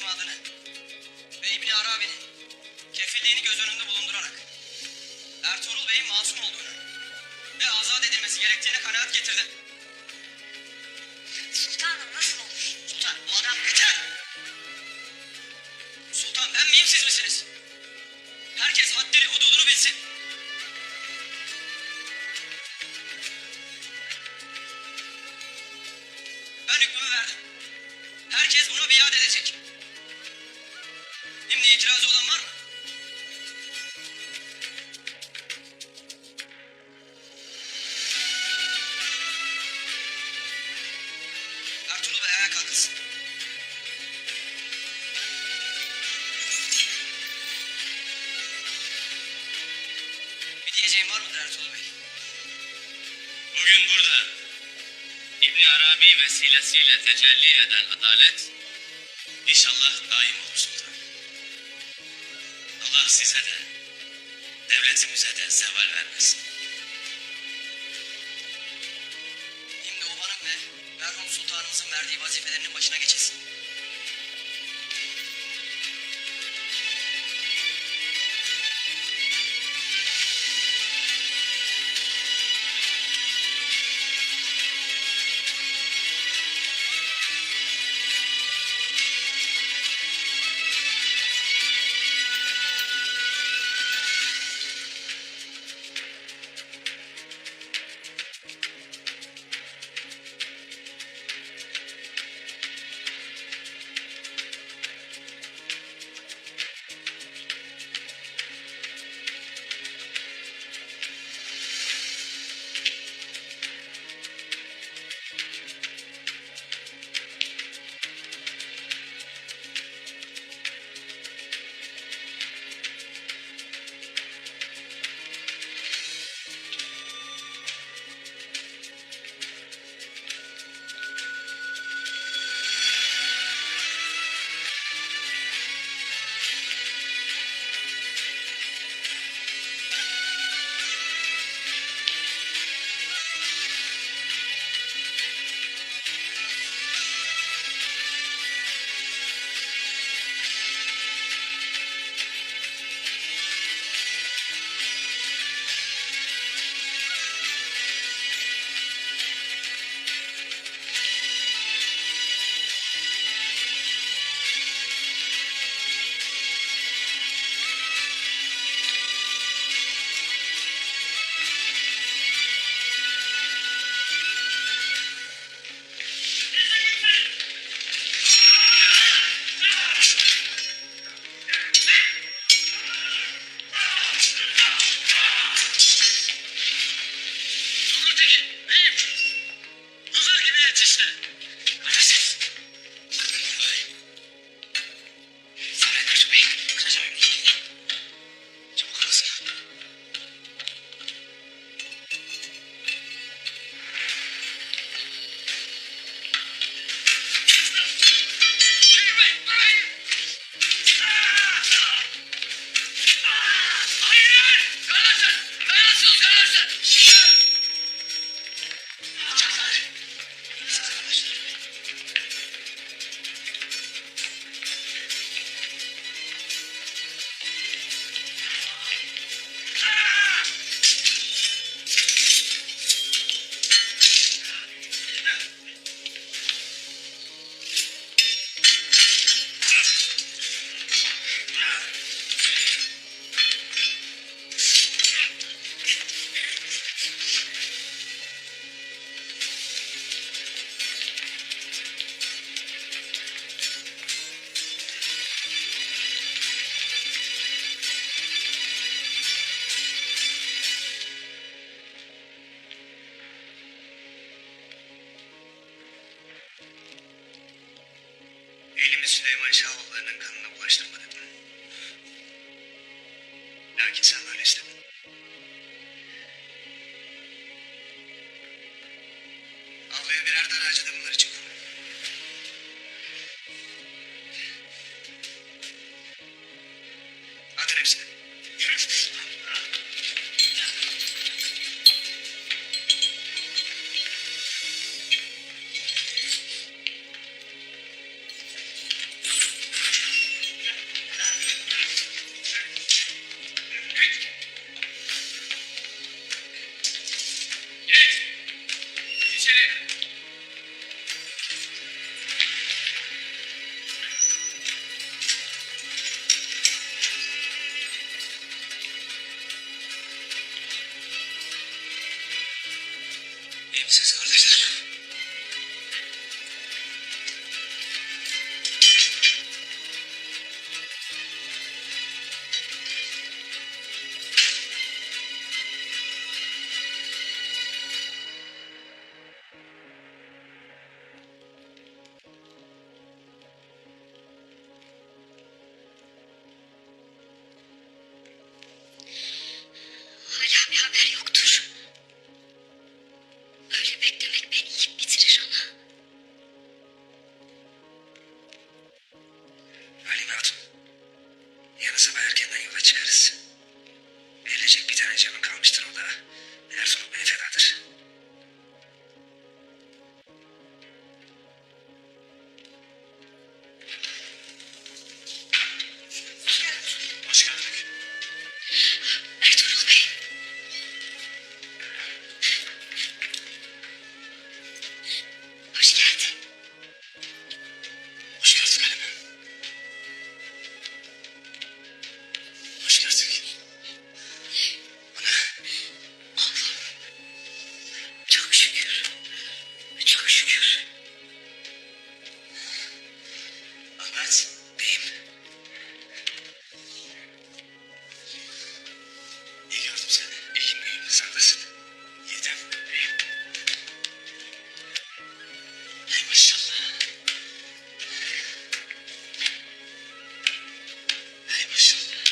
itimadını ve İbni Arabi'nin kefilliğini göz önünde bulundurarak Ertuğrul Bey'in masum olduğunu ve azat edilmesi gerektiğine kanaat getirdim. Sultanım nasıl olur? Sultan, bu adam yeter! Sultan ben miyim, siz misiniz? Herkes haddini hududunu bilsin. Ben hükmümü verdim. Herkes buna biat edecek. Şimdi itirazı olan var mı? Ertuğrul Bey ayağa kalkılsın. Bir diyeceğim var mıdır Ertuğrul Bey? Bugün burada İbni Arabi vesilesiyle tecelli eden adalet inşallah daim olur sultan. Allah size de devletimize de zeval vermesin. Şimdi obanın ve merhum sultanımızın verdiği vazifelerinin başına geçilsin. Elimi Süleyman Şahoğulları'nın kanına bulaştırma dedim. Lakin sen böyle istedin. Avluya birer dar ağacı da bunlar için kur. Atın hepsini. İyi misiniz kardeşler? Hala bir haber yoktur. Öyle beklemek beni yiyip bitirir ana. Halime Hatun. Yarın sabah erkenden yola çıkarız. Verilecek bir tane canım kalmıştır, o da Ertuğrul Bey fedadır. Hoş geldin. Ertuğrul Bey. Hoş geldin. Hoş geldin Halime. Hoş geldin. Çok şükür. Çok şükür. Ahmet. Beyim, İyi gördüm seni. iyiyim. Sen nasılsın? Yedim. Ey maşallah. Ey maşallah.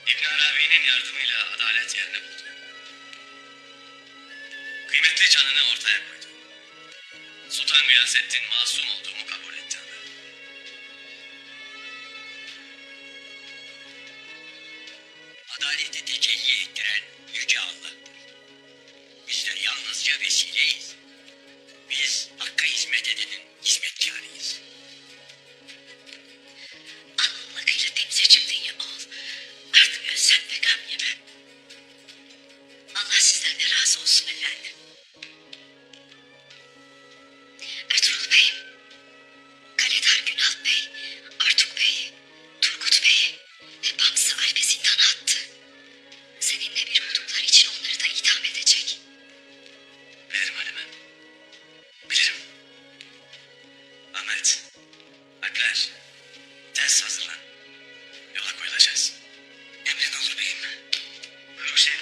İbn Arabi'nin yardımıyla adalet yerini buldu. Kıymetli canını ortaya koydu. Sultan Gıyasettin masum olduğumu kabul etti. Adaleti tecelli ettiren Yüce Allah. Bizler yalnızca vesileyiz. Biz Hakk'a hizmet edenin hizmetkarıyız. Alnımla kıyla temize çıktın ya oğul. Artık ölsem de gam yemem. Allah sizden de razı olsun efendim. Ertuğrul Bey. Kaledar Günal Bey. Artuk Bey. Turgut Bey. Ve Bamsı Alp'e zindana attı. Seninle bir oldukları için onları da idam edecek. Bilirim Halime. Bilirim. Ahmet. Alpler. Tez hazırlan. Yola koyulacağız. Emrin olur beyim. Buyur Hüseyin.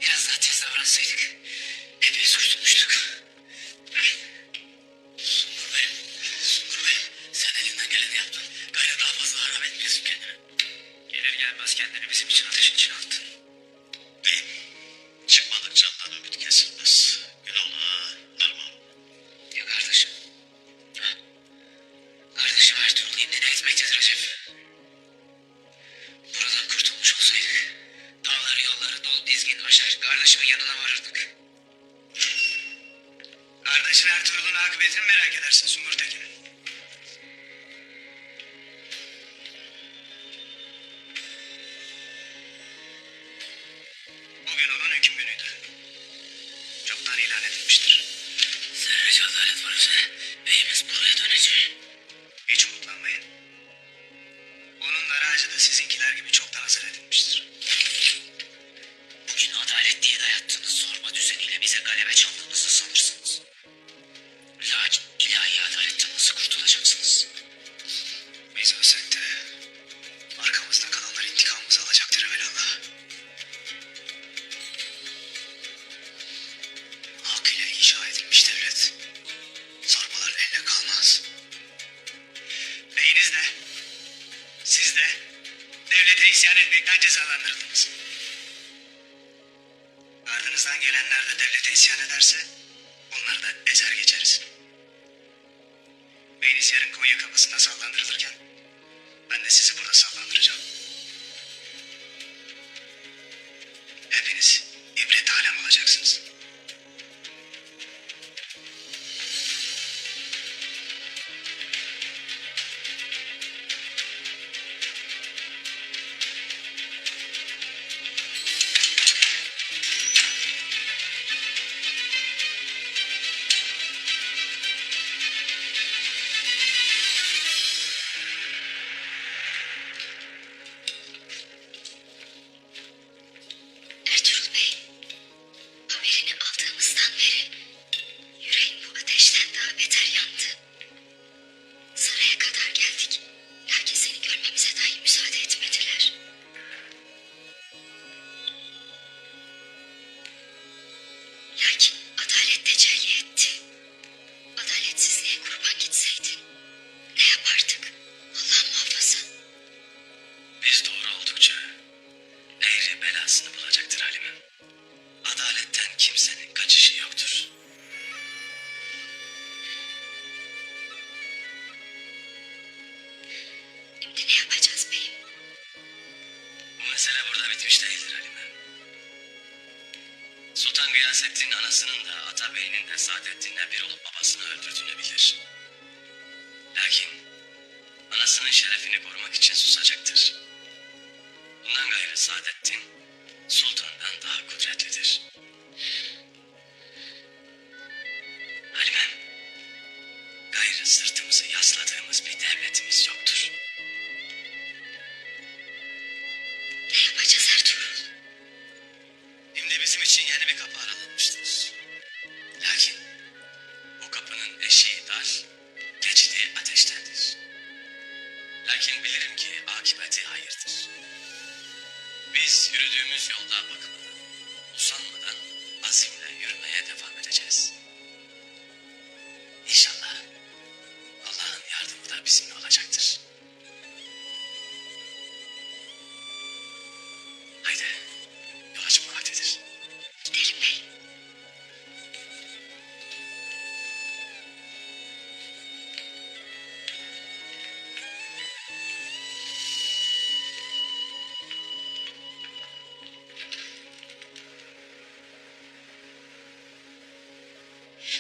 Biraz daha tez davransaydık hepimiz kurtulmuştuk. Sungur Bey. Sungur Bey. Sen elinden geleni yaptın. Gayrı daha fazla harap etmiyorsun kendini. Gelir gelmez kendini bizim için ateşin içine attın. Beyim. Çıkmadık candan ümit kesilmez. Gül ola. Darman. Ya kardeşim? Ha? Kardeşim Ertuğrul imdine etmektedir Recep. Buradan kurtulmuş olsaydık dağları yolları dolu dizgin aşar kardeşimin yanına varırdık. Kardeşin Ertuğrul'un akıbetini merak edersin Sungur Tekin. Bugün onun hüküm günüydü. Çoktan ilan edilmiştir. Zerrece adalet varsa beyimiz buraya dönecek. Hiç umutlanmayın. Onun naracı da sizinkiler gibi çoktan hazır edilmiştir. Bugün adalet diye dayattığınız zorba düzeniyle bize galebe çaldığınızı sanırsınız. Lakin ilahi adaletten nasıl kurtulacaksınız? Biz ölsek de arkamızda kalanlar intikamımızı alacaktır evelallah. Hak ile inşa edilmiş devlet zorbaların eline kalmaz. Beyiniz de siz de devlete isyan etmekten cezalandırıldınız. Ardınızdan gelenler de devlete isyan ederse onları da ezer geçeriz. Beyiniz yarın Konya kapısında sallandırılırken ben de sizi burada sallandıracağım. Hepiniz ibret alem olacaksınız. daha beter yandı. Saraya kadar geldik. Lakin seni görmemize dahi müsaade etmediler. Lakin adalet tecelli etti. Adaletsizliğe kurban gitseydin ne yapardık? Allah muhafaza. Biz doğru oldukça eğri belasını bulacaktır Halime. Adaletten kimsenin kaçışı yoktur. Şimdi ne yapacağız beyim? Bu mesele burada bitmiş değildir Halime. Sultan Gıyasettin anasının da Atabey'inin de Saadettin'le bir olup babasını öldürdüğünü bilir. Lakin anasının şerefini korumak için susacaktır. Bundan gayrı Saadettin sultandan daha kudretlidir. Halime, gayrı sırtımızı yasladığımız bir devletimiz yoktur. Ne yapacağız Ertuğrul? Şimdi bizim için yeni bir kapı aralanmıştır. Lakin bu kapının eşiği dar, geçidi ateştendir. Lakin bilirim ki akıbeti hayırdır. Biz yürüdüğümüz yolda bakmadan, usanmadan azimle yürümeye devam edeceğiz. İnşallah Allah'ın yardımı da bizimle olacaktır. Haydi, yola çıkma vaktidir. Gidelim beyim.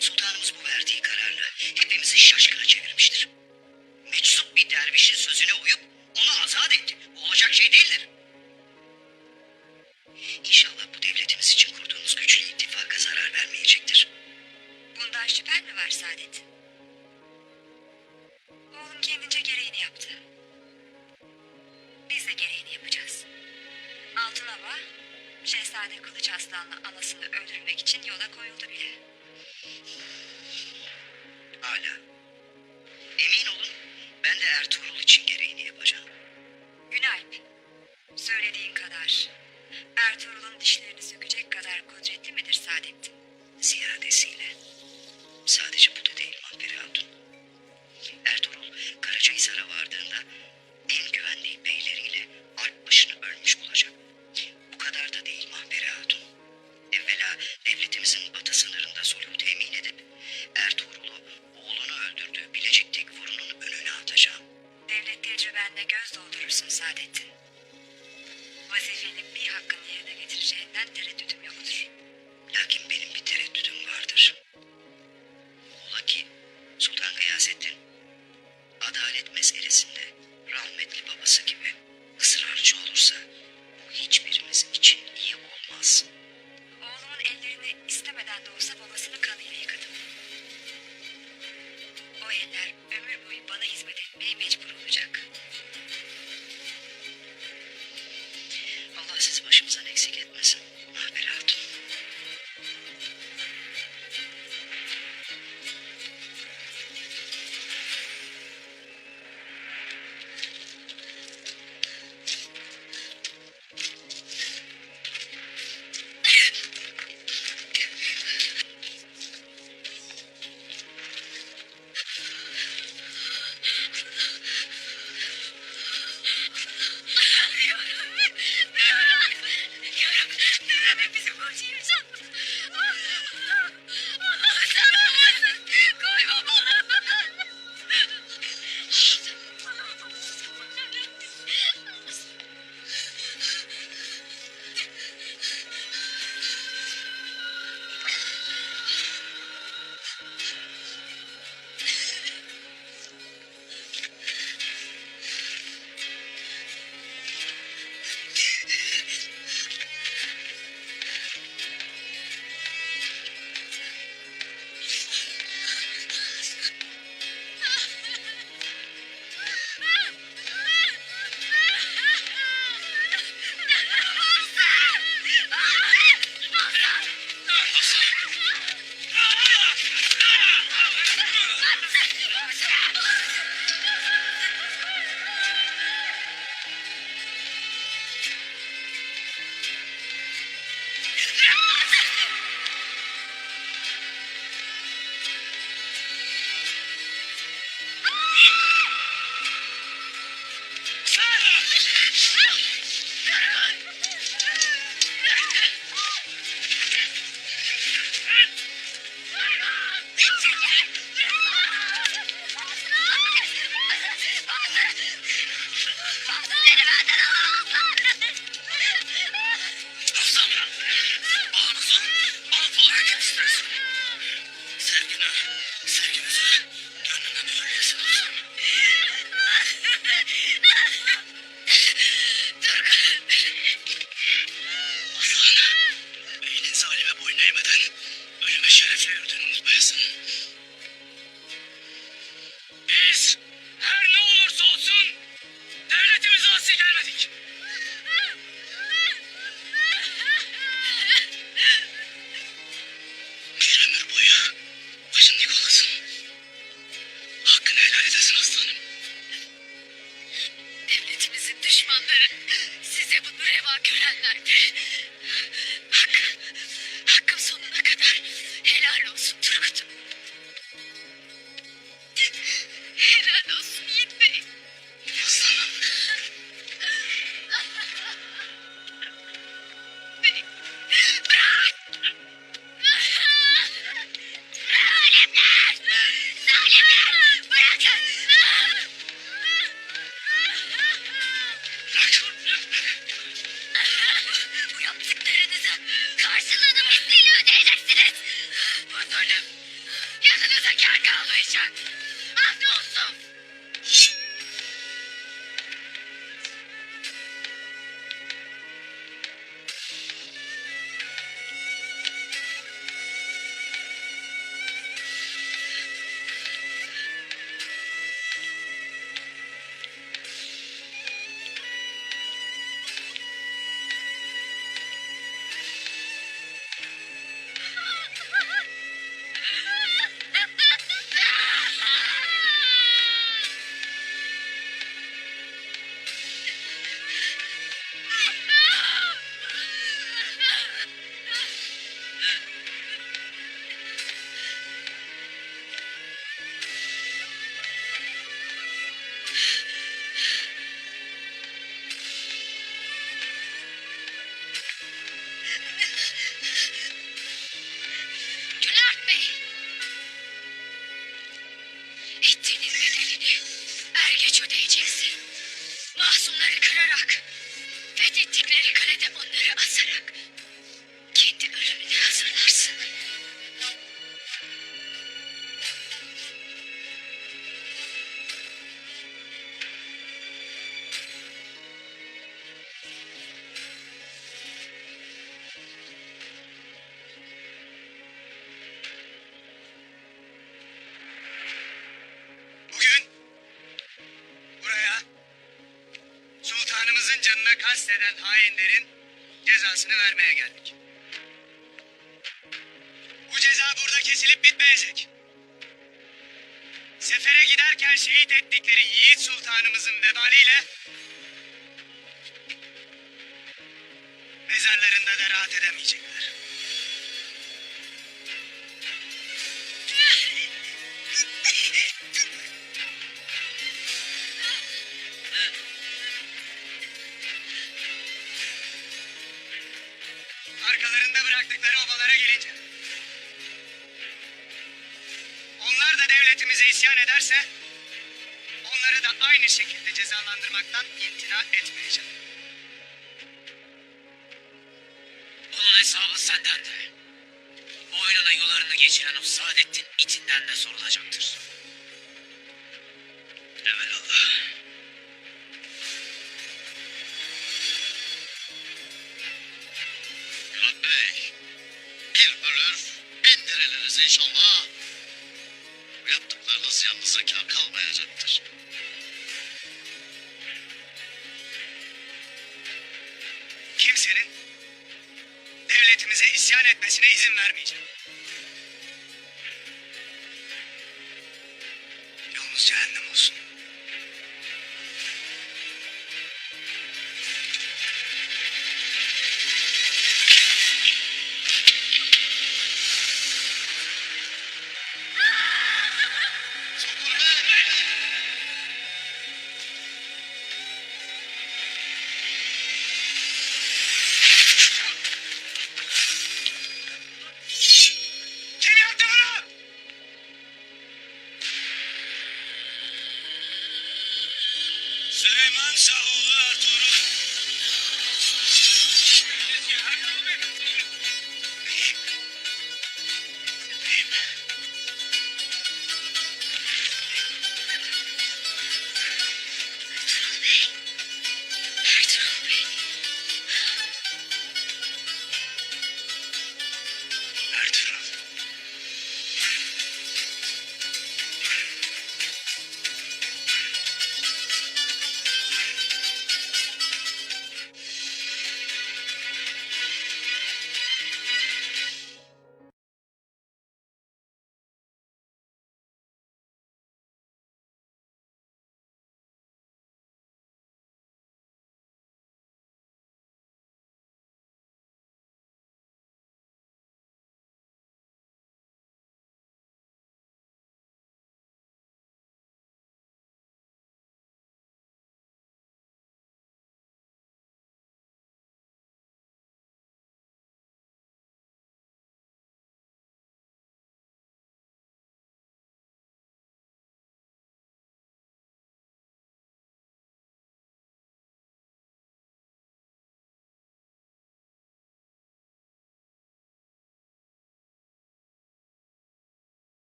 Sultanımız bu verdiği kararla hepimizi şaşkına çevirmiştir. Meczup bir dervişin sözüne uyup onu azat etti. Bu olacak şey değildir. İnşallah bu devletimiz için kurduğumuz güçlü ittifaka zarar vermeyecektir. Bundan şüphen mi var Saadet? Oğlum kendince gereğini yaptı. Biz de gereğini yapacağız. Altınova, Şehzade Kılıç Arslan'la anasını öldürmek için yola koyuldu bile. Hala. Emin olun ben de Ertuğrul için gereğini yapacağım. Günalp, söylediğin kadar Ertuğrul'un dişlerini sökecek kadar kudretli midir Saadettin? Ziyadesiyle. Sadece bu da değil Mahperi Hatun. Ertuğrul Karacahisar'a vardığında en güvendiği beyleriyle alp başını ölmüş olacak. Bu kadar da değil Mahperi Hatun. Evvela devletimizin batı sınırında sulhu temin edip Ertuğrul'u oğlunu öldürdüğü Bilecik Tekfuru'nun önüne atacağım. Devlet tecrübenle göz doldurursun Saadettin. Vazifenin bir hakkın yerine getireceğinden tereddütüm yoktur. Lakin benim bir tereddütüm vardır. Ola ki Sultan Gıyasettin adalet meselesinde rahmetli babası gibi ısrarcı olursa bu hiçbirimiz için iyi olmaz. Oğlumun ellerini istemeden de olsa babasının kanıyla yıkadım. O eller ömür boyu bana hizmet etmeye mecbur olacak. Allah sizi başımızdan eksik etmesin Mahperi Hatun. olacak. Mahdolsun. Cömert Bey. Ettiğinin bedelini er geç ödeyeceksin. Masumları kırarak, fethettikleri kalede onları asarak kendi ölümüne hazırlarsın. Bugün buraya sultanımızın canına kasteden hainlerin cezasını vermeye geldik. Bu ceza burada kesilip bitmeyecek. Sefere giderken şehit ettikleri yiğit sultanımızın vebaliyle mezarlarında da rahat edemeyecekler. Arkalarında bıraktıkları obalara gelince, onlar da devletimize isyan ederse, onları da aynı şekilde cezalandırmaktan imtina etmeyeceğim. Bunun hesabı senden de. Boynuna yularını geçiren o Saadettin itinden de sorulacaktır. Evelallah. Murat Bey, bir ölür, bin diriliriz inşallah. Bu yaptıklarınız yanınıza kâr kalmayacaktır. Kimsenin devletimize isyan etmesine izin vermeyeceğim. Yolunuz cehennem olsun. Kim yaptı bunu? Süleyman Şahoğlu Ertuğrul.